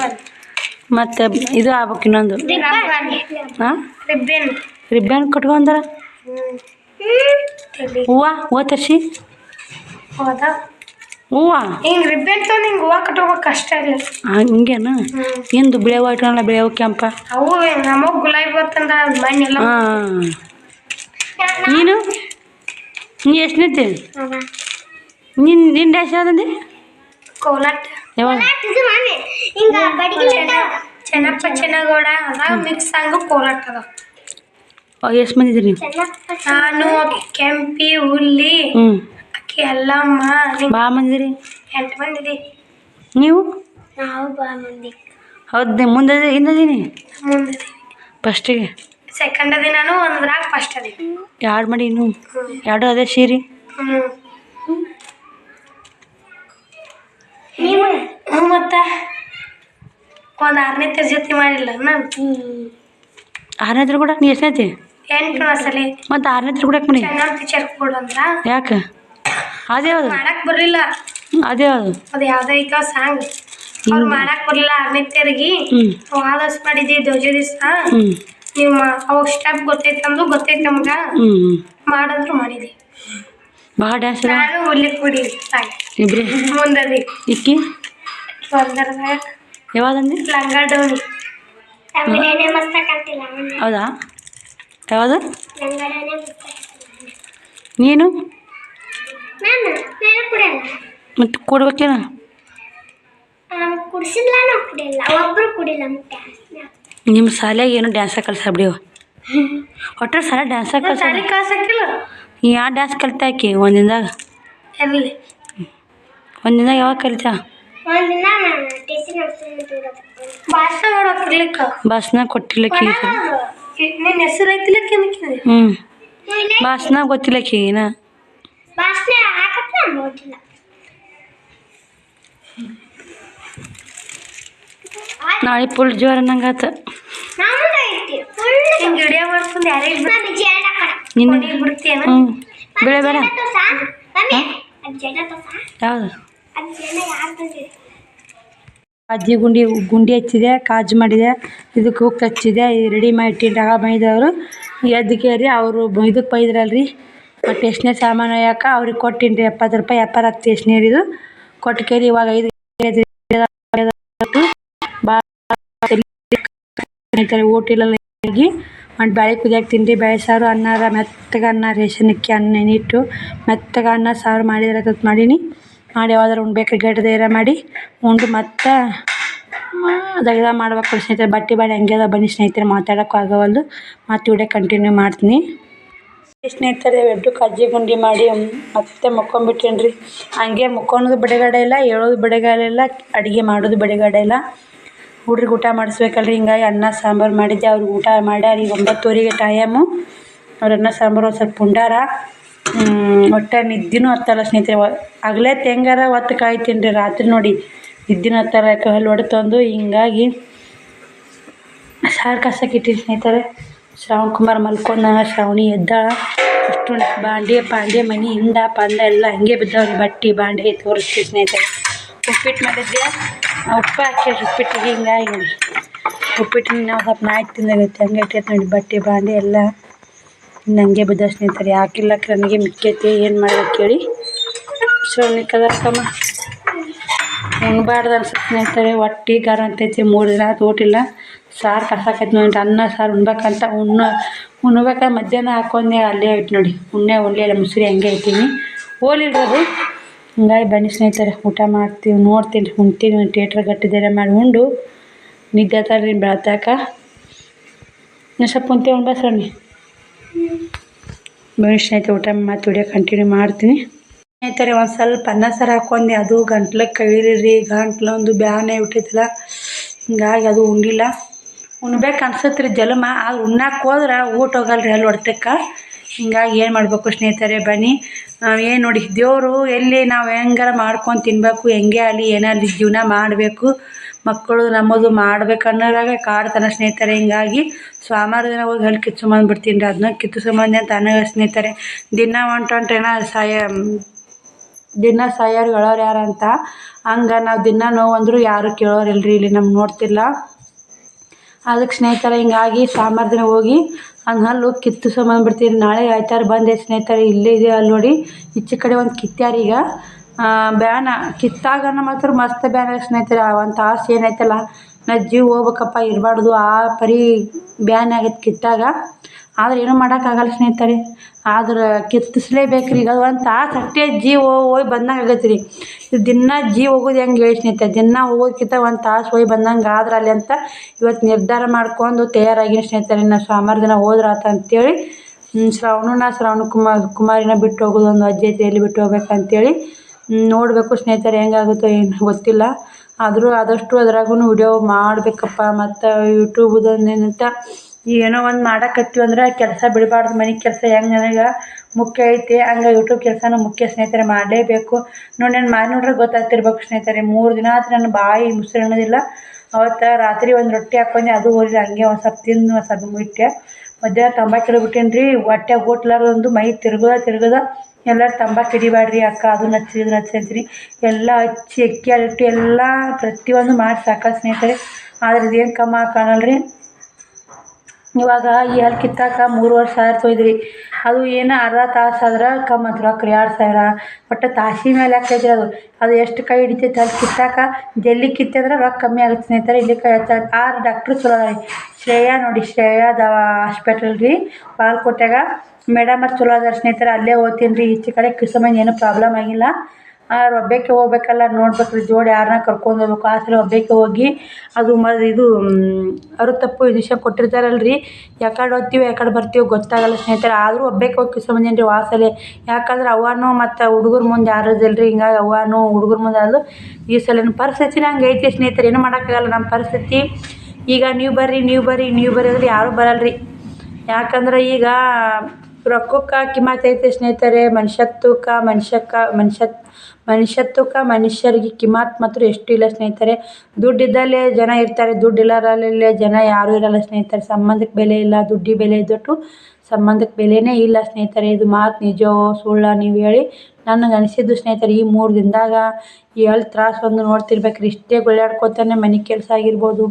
ಮತ್ತು ಇದು ಆಗ್ಬೇಕು ಇನ್ನೊಂದು ಹಾಂ ರಿಬ್ಬನ್ ರಿಬ್ಬನ್ ಕಟ್ಕೊಂಡಾರ ಹೂವು ತರ್ಸಿ ಹೌದಾ ಹೂವು ಹಿಂಗೆ ರಿಬ್ಬನ್ ತೊಂದು ಹಿಂಗೆ ಹೂವು ಕಟ್ಕೋಬೇಕು ಅಷ್ಟೇ ಇಲ್ಲ ಹಿಂಗೇನು ಎಂದು ಬೆಳೆಯವು ಇಟ್ರಲ್ಲ ಬೆಳೆಯವು ಕೆಂಪ ಅವು ನಮಗೆ ಗುಲಾಬಿ ಗೊತ್ತಂದ ಮಣ್ಣೆಲ್ಲ ಹಾಂ ನೀನು ನೀ ಎಷ್ಟನೇತಿ ನಿನ್ನ ಡ್ಯಾಶ್ ಯಾವುದಂದೆ ಕೋಲಾಟ ಯಾವಾಗ ಚೆನ್ನಪ್ಪ ಚೆನ್ನಗೌಡ ಅದಾಗ ಮಿಕ್ಸ್ ಹಂಗ ಕೋಲಾಟ ಅದಾವ ಎಷ್ಟು ಮಂದಿ ಇದ್ರಿ ನಾನು ಕೆಂಪಿ ಹುಲ್ಲಿ ಹ್ಞೂ ಅಕ್ಕಿ ಎಲ್ಲಮ್ಮ ಭಾಳ ಮಂದಿ ರೀ 8 ಮಂದಿ ಇದೀವಿ ನೀವು ನಾವು ಭಾಳ ಮಂದಿ ಹೌದು ಮುಂದೆ ಹಿಂದದೀನಿ ಮುಂದೆ ಫಸ್ಟಿಗೆ ಸೆಕೆಂಡ್ ಅದಿ ನಾನು ಒಂದ್ರಾಗ ಫಸ್ಟ್ ಅದಿ ಎರಡು ಮಾಡಿ ಇನ್ನು ಎರಡು ಅದೇ ಸೀರೆ ನೀವು ಮತ್ತೆ ಒಂದು 6ನೇ ಜೊತೆ ಮಾಡಿಲ್ಲ ನಾನು 6ನೇತ್ರ ಕೂಡ ನೀ ಎಷ್ಟನೇತಿ 8 ಸಲ ಮತ್ತು 6ನೇತ್ರ ಕೂಡ ಮಾಡಿ ಚೆನ್ನ ಟೀಚರ್ ಕೊಡು ಅಂದ್ರ ಯಾಕೆ ಅದೇ ಯಾವುದು ಮಾಡಕ್ ಬರಲಿಲ್ಲ ಅದೇ ಯಾವುದು ಅದು ಯಾವ್ದೋ ಐತೋ ಸಾಂಗ್ ಅವ್ರು ಮಾಡಕ್ ಬರಲಿಲ್ಲ 6ನೇತ್ಯರಿಗೆ ಆದಷ್ಟು ಮಾಡಿದ್ವಿ ದೋಜೆ ದಿವಸ ನೀವು ಅವಾಗ ಸ್ಟೆಪ್ ಗೊತ್ತೈತಂದು ಗೊತ್ತೈತೆ ನಮ್ಗೆ ಮಾಡಿದ್ರು ಮಾಡಿದ್ವಿ ಭಾಳ ಡ್ಯಾನ್ಸ್ ನಾನು ಹುಲ್ಲಿಗೆ ಕುಡಿ ಇಬ್ರಿ ಮುಂದದಿ ಇಕ್ಕಿ ಒಂದರದಾಗ ಯಾವ್ದಂದಿ ಲಂಗ ಡೌನಿ ಮಸ್ತ ಕಾಣ್ತಿಲ್ಲ ಹೌದಾ ಯಾವುದು ಲಂಗಡನೆ ನೀನು ನಾನು ಕುಡಿಯಲ್ಲ ಮತ್ತು ಕೊಡ್ಬೇಕೇನ ಕುಡಿಸಿಲ್ಲ ನಾವು ಕುಡಿಯಲ್ಲ ಒಬ್ಬರು ಕುಡಿಲ್ಲ ನಿಮ್ಮ ಶಾಲೆಗೆ ಏನು ಡ್ಯಾನ್ಸ ಕಲ್ಸಾಬಿಡಿವ ಒಟ್ಟರೆ ಶಾಲೆ ಡ್ಯಾನ್ಸ ಕಲ್ಸ ಶಾಲೆ ಕಳ್ಸಕ್ಕಿಲ್ಲ ಯಾವ ಡ್ಯಾನ್ಸ್ ಕಲ್ತಾಕಿ ಒಂದಿನದಾಗ ಎಲ್ಲಿ ಒಂದಿನದಾಗ ಯಾವಾಗ ಕಲಿತಾ ಒಂದಿನ ಭಾಷಣ ಮಾಡೋಕ್ಕಿರ್ಲಿಕ್ಕ ಭಾಷಣ ಕೊಟ್ಟಿಲ್ಲಕ್ಕಿ ನಿನ್ನ ಹೆಸರು ಐತಿಲ್ಲಕ್ಕೆ ಹ್ಞೂ ಭಾಷಣ ಗೊತ್ತಿಲ್ಲಕ್ಕೀನ ಭಾಷಣ ಹಾಕತ್ತ ನೋಡಿಲ್ಲ ನಾಳೆ ಫುಲ್ ಜೋರ ಅನ್ನಂಗಾತ ವಿಡಿಯೋ ಮಾಡ್ಕೊಂಡು ಯಾರಿಗೆ ನಿನ್ನ ಬಿಡ್ತೀಯನ ಹ್ಞೂ ಬೇಡ ಬೇಡ ಯಾವುದು ಅಜ್ಜಿ ಗುಂಡಿ ಹಚ್ಚಿದೆ ಕಾಜು ಮಾಡಿದೆ ಇದಕ್ಕೆ ಉಪ್ಪು ಹಚ್ಚಿದೆ ರೆಡಿ ಮಾಡಿ ಇಟ್ಟಿದ್ದಾಗ ಬೈದವರು ಎದ್ದು ಕೇರಿ ಅವರು ಇದಕ್ಕೆ ಬೈದ್ರಲ್ರಿ ಟೇಸ್ಟ್ನೇ ಸಾಮಾನು ಯಾಕೆ ಅವ್ರಿಗೆ ಕೊಟ್ಟಿನಿ ರೀ 70 ರೂಪಾಯಿ ವ್ಯಾಪಾರ ಆಗ್ತಿ ಟೇಸ್ಟ್ನೇರಿದು ಕೊಟ್ಟು ಕೇರಿ ಇವಾಗ 5 ಊಟಿಲ್ಲ ಆಗಿ ಒಂದು ಬ್ಯಾಳೆ ಕುದಿಯಾಕ ತಿಂದು ಬೇಳೆ ಸಾರು ಅನ್ನ ಮೆತ್ತಗೆ ಅನ್ನ ರೇಷನ್ ಅಕ್ಕಿ ಅನ್ನ ನೆನಿಟ್ಟು ಮೆತ್ತಗೆ ಅನ್ನ ಸಾರು ಮಾಡಿದ್ರೆ ಮಾಡೀನಿ ಮಾಡಿ ಯಾವ್ದಾರು ಉಣ್ಬೇಕು ಗಡ್ಡೆ ಮಾಡಿ ಉಂಡು ಮತ್ತೆ ದಗ್ದ ಮಾಡ್ಬೇಕು ಸ್ನೇಹಿತರೆ ಬಟ್ಟೆ ಬಾಡಿ ಹಂಗೆ ಅದ ಬನ್ನಿ ಸ್ನೇಹಿತರೆ ಮಾತಾಡೋಕ್ಕೂ ಆಗೋವಲ್ದು ಮತ್ತೆ ವಿಡಿಯೋ ಕಂಟಿನ್ಯೂ ಮಾಡ್ತೀನಿ ಸ್ನೇಹಿತರೆ ಎಡ್ಡು ಕಜ್ಜಿ ಗುಂಡಿ ಮಾಡಿ ಮತ್ತೆ ಮುಕ್ಕೊಂಬಿಟ್ಟೇನಿ ರೀ ಹಂಗೆ ಮುಕ್ಕೊಳೋದು ಬಿಡುಗಡೆ ಇಲ್ಲ ಹೇಳೋದು ಬಿಡುಗಡೆ ಇಲ್ಲ ಅಡುಗೆ ಮಾಡೋದು ಬಿಡುಗಡೆ ಇಲ್ಲ ಹುಡ್ರಿಗೆ ಊಟ ಮಾಡಿಸ್ಬೇಕಲ್ರಿ ಹಿಂಗಾಗಿ ಅನ್ನ ಸಾಂಬಾರು ಮಾಡಿದ್ದೆ ಅವ್ರಿಗೆ ಊಟ ಮಾಡ್ಯಾರ ಈಗ 9:30 ಟೈಮು ಅವ್ರು ಅನ್ನ ಸಾಂಬಾರು ಒಂದು ಸ್ವಲ್ಪ ಉಂಡಾರ ಒಟ್ಟು ನಿದ್ದೆನೂ ಹತ್ತಲ್ಲ ಸ್ನೇಹಿತರೆ ಆಗಲೇ ತೆಂಗಾರ ಹೊತ್ತು ಕಾಯ್ತೀನಿ ರೀ ರಾತ್ರಿ ನೋಡಿ ನಿದ್ದೆನೂ ಹತ್ತಲ್ಲ ಯಾಕೆ ಹಲ್ಲು ಹೊಡೆತಂದು ಹಿಂಗಾಗಿ ಸಾರು ಕಸಕ್ಕೆ ಇಟ್ಟಿನಿ ಸ್ನೇಹಿತರೆ ಶ್ರಾವಣ್ ಕುಮಾರ್ ಮಲ್ಕೊಂಡ ಶ್ರಾವಣಿ ಎದ್ದಾಳ ಅಷ್ಟು ಬಾಂಡೆ ಮನೆ ಹಿಂದ ಪಂದ ಎಲ್ಲ ಹಂಗೆ ಬಿದ್ದವ್ರಿ ಬಟ್ಟೆ ಬಾಂಡೆ ತೋರಿಸ್ತೀವಿ ಸ್ನೇಹಿತರೆ ಉಪ್ಪಿಟ್ಟು ಮಾಡಿದ್ದೆ ಉಪ್ಪು ಹಾಕಿ ಉಪ್ಪಿಟ್ಟಿಗೆ ಹಿಂಗಾಗಿ ನೋಡಿ ಉಪ್ಪಿಟ್ಟಿನ ನಾವು ಸ್ವಲ್ಪ ನಾಯ್ತು ತಿಂದಾಗೈತೆ ಹಂಗೆ ಇಟ್ಟೈತೆ ನೋಡಿ ಬಟ್ಟೆ ಬಾಂಡೆ ಎಲ್ಲ ಹಂಗೆ ಬಿದ್ದ ಸ್ನೇಹಿತರೆ ಹಾಕಿಲ್ಲ ನನಗೆ ಮಿಕ್ಕೈತಿ ಏನು ಮಾಡ್ಬೇಕು ಕೇಳಿ ಶ್ರವಣಿ ಕದಕ್ಕಮ್ಮ ಉಣ್ಬಾರ್ದು ಅನ್ಸುತ್ತೆ ಸ್ನೇಹಿತರೆ ಹೊಟ್ಟೆ ಗಾರ ಅಂತೈತಿ 3 ದಿನ ಆಯ್ತು ಊಟಿಲ್ಲ ಸಾರು ಕಸಾಕೈತಿ ನೋಡಿ ಅನ್ನ ಸಾರು ಉಣ್ಬೇಕಂತ ಉಣ್ಬೇಕಾದ್ರೆ ಮಧ್ಯಾಹ್ನ ಹಾಕೊಂಡೆ ಅಲ್ಲೇ ಐತೆ ನೋಡಿ ಉಣ್ಣೆ ಎಲ್ಲ ಮುಸುರಿ ಹಂಗೆ ಇಟ್ಟೀನಿ ಹೋಲಿರೋದು ಹಿಂಗಾಗಿ ಬನ್ನಿ ಸ್ನೇಹಿತರೆ ಊಟ ಮಾಡ್ತೀವಿ ನೋಡ್ತೀನಿ ಉಣ್ತೀನಿ ಥಿಯೇಟ್ರ್ ಗಟ್ಟಿದ್ದಾರೆ ಮಾಡಿ ಉಂಡು ನಿದ್ದೆ ಆತಾರ್ರಿ ಬೆಳತಾಕ ನೀವು ಸ್ವಲ್ಪ ಕುಂತೆ ಉಣ್ಬಸ್ರಣ್ಣಿ ಬನ್ನಿ ಸ್ನೇಹಿತರೆ ಊಟ ಮತ್ತು ವಿಡಿಯೋ ಕಂಟಿನ್ಯೂ ಮಾಡ್ತೀನಿ ಸ್ನೇಹಿತರೆ ಒಂದು ಸ್ವಲ್ಪ ಅನ್ನ ಸಾರು ಹಾಕ್ಕೊಂಡೆ ಅದು ಗಂಟ್ಲಿಗೆ ಕೈಲಿರಿ ಗಂಟ್ಲೊಂದು ಬ್ಯಾನೆ ಬಿಟ್ಟಿದ್ದಿಲ್ಲ ಹಿಂಗಾಗಿ ಅದು ಉಂಡಿಲ್ಲ ಉಣ್ಬೇಕು ಅನ್ಸತ್ತೆ ರೀ ಜಲಮ ಆದ್ರೆ ಉಣ್ಣಕ್ಕೆ ಹೋದ್ರೆ ಊಟ ಹೋಗಲ್ಲ ರೀ ಅಲ್ಲಿ ಹೊಡ್ತಕ್ಕ ಹಿಂಗಾಗಿ ಏನು ಮಾಡಬೇಕು ಸ್ನೇಹಿತರೆ ಬನ್ನಿ ಏನು ನೋಡಿ ದೇವರು ಎಲ್ಲಿ ನಾವು ಹೆಂಗಾರ ಮಾಡ್ಕೊಂಡು ತಿನ್ನಬೇಕು, ಹೆಂಗೆ ಅಲ್ಲಿ ಏನಲ್ಲಿ ಜೀವನ ಮಾಡಬೇಕು, ಮಕ್ಕಳು ನಮ್ಮದು ಮಾಡ್ಬೇಕು ಅನ್ನೋದಾಗ ಕಾಡ್ತಾನೆ ಸ್ನೇಹಿತರೆ. ಹಿಂಗಾಗಿ ಸೋಮವಾರ ದಿನ ಹೋಗಿ ಹಲ್ಲು ಕಿತ್ಕೊಂಬಂದ್ಬಿಡ್ತೀನಿ ರೀ. ಅದನ್ನ ಕಿತ್ಕೊಂಬಂದು ಅಂತ ಅನ್ನೋ ಸ್ನೇಹಿತರೆ. ದಿನ ಹೊಂಟೇನ ದಿನ ಸಾಯೋರು ಹೇಳೋರು ಯಾರಂತ, ಹಂಗೆ ನಾವು ದಿನ ನೋವು ಅಂದರೂ ಯಾರು ಕೇಳೋರಿಲ್ರಿ, ಇಲ್ಲಿ ನಮ್ಗೆ ನೋಡ್ತಿಲ್ಲ. ಅದಕ್ಕೆ ಸ್ನೇಹಿತರೆ ಹಿಂಗಾಗಿ ಸೋಮವಾರ ದಿನ ಹೋಗಿ ಹಂಗೆ ಹಲ್ಲು ಕಿತ್ತಿಸ್ಕೊಂಬಂದ್ಬಿಡ್ತೀನಿ. ನಾಳೆ ಆಯ್ತಾರ ಬಂದೆ ಸ್ನೇಹಿತರೆ. ಇಲ್ಲೇ ಇದೆ ಅಲ್ಲಿ ನೋಡಿ, ಈಚೆ ಕಡೆ ಒಂದು ಕಿತ್ಯಾರೀಗ ಬ್ಯಾನ ಕಿತ್ತಾಗನ ಮಾತ್ರ ಮಸ್ತ್ ಬ್ಯಾನ ಸ್ನೇಹಿತರೆ. ಒಂದು ತಾಸು ಏನೈತಲ್ಲ ನಾ ಜೀವ ಹೋಗ್ಬೇಕಪ್ಪ, ಇರಬಾರ್ದು ಆ ಪರಿ ಬ್ಯಾನ್ ಆಗೈತೆ ಕಿತ್ತಾಗ. ಆದ್ರೆ ಏನೂ ಮಾಡೋಕ್ಕಾಗಲ್ಲ ಸ್ನೇಹಿತರೆ, ಆದ್ರೆ ಕಿತ್ತಿಸ್ಲೇಬೇಕು ರೀ. ಈಗ ಒಂದು ತಾಸು ಅಷ್ಟೇ ಜೀವ ಹೋಗಿ ಬಂದಂಗೆ ಆಗೈತೆ ರೀ. ಇದು ದಿನ ಜೀವ ಹೋಗೋದು ಹೆಂಗೆ ಹೇಳಿ ಸ್ನೇಹಿತರೆ, ದಿನ ಹೋಗೋದಕ್ಕಿಂತ ಒಂದು ತಾಸು ಹೋಗಿ ಬಂದಂಗೆ ಆದ್ರೆ ಅಲ್ಲಿ ಅಂತ ಇವತ್ತು ನಿರ್ಧಾರ ಮಾಡ್ಕೊಂಡು ತಯಾರಾಗಿನಿ ಸ್ನೇಹಿತರೆ. ನಾ ಸೋಮವಾರ ದಿನ ಹೋದ್ರಾತ ಅಂತೇಳಿ ಶ್ರಾವಣ ಕುಮಾರಿನ ಬಿಟ್ಟು ಹೋಗೋದು ಒಂದು ಅಜ್ಜಿ ಐತಿ, ಎಲ್ಲಿ ಬಿಟ್ಟು ಹೋಗ್ಬೇಕಂತೇಳಿ ನೋಡಬೇಕು ಸ್ನೇಹಿತರೆ. ಹೆಂಗಾಗುತ್ತೋ ಏನು ಗೊತ್ತಿಲ್ಲ. ಆದರೂ ಆದಷ್ಟು ಅದ್ರಾಗೂ ವಿಡಿಯೋ ಮಾಡಬೇಕಪ್ಪ. ಮತ್ತು ಯೂಟ್ಯೂಬ್ದಂತ ಏನೋ ಒಂದು ಮಾಡಕತ್ತೀವಿ ಅಂದ್ರೆ ಕೆಲಸ ಬಿಡಬಾರ್ದು. ಮನೆ ಕೆಲಸ ಹೆಂಗೆ ನನಗೆ ಮುಖ್ಯ ಐತಿ ಹಂಗೆ ಯೂಟ್ಯೂಬ್ ಕೆಲಸನೂ ಮುಖ್ಯ ಸ್ನೇಹಿತರೆ, ಮಾಡಲೇಬೇಕು. ನೋಡಿ ನಾನು ಮಾಡಿ ನೋಡ್ರೆ ಗೊತ್ತಾಗ್ತಿರ್ಬೇಕು ಸ್ನೇಹಿತರೆ. 3 ದಿನ ಆಯ್ತು ನನ್ನ ಬಾಯಿ ಮುಸಿರು ಅನ್ನೋದಿಲ್ಲ. ಅವತ್ತು ರಾತ್ರಿ ಒಂದು ರೊಟ್ಟಿ ಹಾಕ್ಕೊಂಡೆ, ಅದು ಹೋಗಿಲ್ಲ, ಹಂಗೆ ಒಂದು ಸ್ವಲ್ಪ ತಿಂದು ಒಂದು ಸ್ವಲ್ಪ ಬಿಟ್ಟೆ. ಮಧ್ಯಾಹ್ನ ತಂಬಾಕು ಹಿಡಿಬಿಟ್ಟೇನಿ ರೀ. ಹೊಟ್ಟೆ ಗೋಟ್ಲಾರ್ದೊಂದು ಮೈ ತಿರ್ಗೋದ ಎಲ್ಲರೂ ತಂಬಾಕು ಹಿಡಿಬೇಡ್ರಿ ಅಕ್ಕ, ಅದು ಹಚ್ಚಿ ಇದು ಹಚ್ಚಿ ಅಂತೀನಿ. ಎಲ್ಲ ಹಚ್ಚಿ ಅಕ್ಕಿ ಹಿಟ್ಟು ಎಲ್ಲ ಪ್ರತಿಯೊಂದು ಮಾಡಿ ಸಾಕು ಸ್ನೇಹಿತರೆ. ಆದ್ರೆ ಇದೇನು ಕಮ್ಮಿ ಕಾಣಲ್ಲ ರೀ. ಇವಾಗ ಈ ಹಲ್ಲು ಕಿತ್ತಾಕ 3,500 ತೊಯ್ದ್ರಿ. ಅದು ಏನು ಅರ್ಧ ತಾಸು ಆದ್ರೆ ಕಮ್ಮಿ ಅಂತ ರೊಕ್ಕ 2,000. ಒಟ್ಟು ತಾಸಿ ಮೇಲೆ ಆಗ್ತೈತಿ ಅದು ಎಷ್ಟು ಕೈ ಹಿಡಿತೈತೆ ಹಲ್ಲು ಕಿತ್ತಾಕ. ಜಲ್ದಿ ಕಿತ್ತಿದ್ರೆ ರೊಕ್ಕ ಕಮ್ಮಿ ಆಗುತ್ತೆ ಸ್ನೇಹಿತರೆ. ಇಲ್ಲಿ ಡಾಕ್ಟ್ರು ಚಲೋ ಅದ ರೀ. ಶ್ರೇಯಾ ನೋಡಿ, ಶ್ರೇಯಾದ ಹಾಸ್ಪಿಟಲ್ ರೀ ಬಾಗಲಕೋಟೆಗ. ಮೇಡಮ್ ಅವ್ರು ಚಲೋ ಅದಾರ ಸ್ನೇಹಿತರೆ. ಅಲ್ಲೇ ಹೋಗ್ತೀನಿ ರೀ. ಈಚೆ ಕಡೆ ಕಿಸಮಂದು ಏನೂ ಪ್ರಾಬ್ಲಮ್ ಆಗಿಲ್ಲ. ಒಬ್ಬಾಕೆ ಹೋಗ್ಬೇಕಲ್ಲ, ನೋಡ್ಬೇಕು ರೀ, ಜೋಡಿ ಯಾರನ್ನ ಕರ್ಕೊಂಡು ಹೋಗ್ಬೇಕು. ಆ ಸಲ ಒಬ್ಬಾಕೆ ಹೋಗಿ ಅದು ಇದು ತಪ್ಪು ಇಂಜೆಕ್ಷನ್ ಕೊಟ್ಟಿರ್ತಾರಲ್ಲ ರೀ, ಯಾಕಡೆ ಹೋಗ್ತೀವಿ ಯಾಕಡೆ ಬರ್ತೀವಿ ಗೊತ್ತಾಗಲ್ಲ ಸ್ನೇಹಿತರೆ. ಆದರೂ ಒಬ್ಬಾಕೆ ಹೋಗಿ ಕಿಸ್ಕೊಂಬಂದೀನಿ ರೀ ವಾಸಲೆ. ಯಾಕಂದ್ರೆ ಅವ್ವನೂ ಮತ್ತು ಹುಡುಗರ ಮುಂದೆ ಯಾರು ಇದಿಲ್ಲ ರೀ. ಹಿಂಗಾಗಿ ಅವ್ವನೂ ಹುಡುಗರ ಮುಂದೆ ಆದರೂ ಈ ಸಲ ಪರಿಸ್ಥಿತಿನ ಹಂಗೆ ಐತಿ ಸ್ನೇಹಿತರೆ. ಏನೂ ಮಾಡೋಕ್ಕಾಗಲ್ಲ ನಮ್ಮ ಪರಿಸ್ಥಿತಿ. ಈಗ ನೀವು ಬರ್ರಿ ಅಂದ್ರೆ ಯಾರೂ ಬರಲ್ಲ ರೀ. ಯಾಕಂದ್ರೆ ಈಗ ರೊಕ್ಕಕ್ಕೆ ಕಿಮ್ಮತ್ತು ಐತೆ ಸ್ನೇಹಿತರೆ. ಮನುಷ್ಯರಿಗೆ ಕಿಮ್ಮತ್ತು ಮಾತ್ರ ಎಷ್ಟು ಇಲ್ಲ ಸ್ನೇಹಿತರೆ. ದುಡ್ಡಿದ್ದಲ್ಲೇ ಜನ ಇರ್ತಾರೆ, ದುಡ್ಡು ಇಲ್ಲರಲ್ಲೇ ಜನ ಯಾರೂ ಇರಲ್ಲ ಸ್ನೇಹಿತರೆ. ಸಂಬಂಧಕ್ಕೆ ಬೆಲೆ ಇಲ್ಲ, ದುಡ್ಡಿಗೆ ಬೆಲೆ ಇದ್ದಟ್ಟು ಸಂಬಂಧಕ್ಕೆ ಬೆಲೆನೇ ಇಲ್ಲ ಸ್ನೇಹಿತರೆ. ಇದು ಮಾತು ನಿಜವೋ ಸುಳ್ಳ ನೀವು ಹೇಳಿ. ನನಗೆ ಅನಿಸಿದ್ದು ಸ್ನೇಹಿತರೆ, ಈ 3 ದಿನದಾಗ ಈ ಹಲ್ಲು ತ್ರಾಸು ಒಂದು ನೋಡ್ತಿರ್ಬೇಕು ರೀ. ಇಷ್ಟೇ ಗೊಳ್ಳಾಡ್ಕೋತಾನೆ ಮನೆ ಕೆಲಸ ಆಗಿರ್ಬೋದು.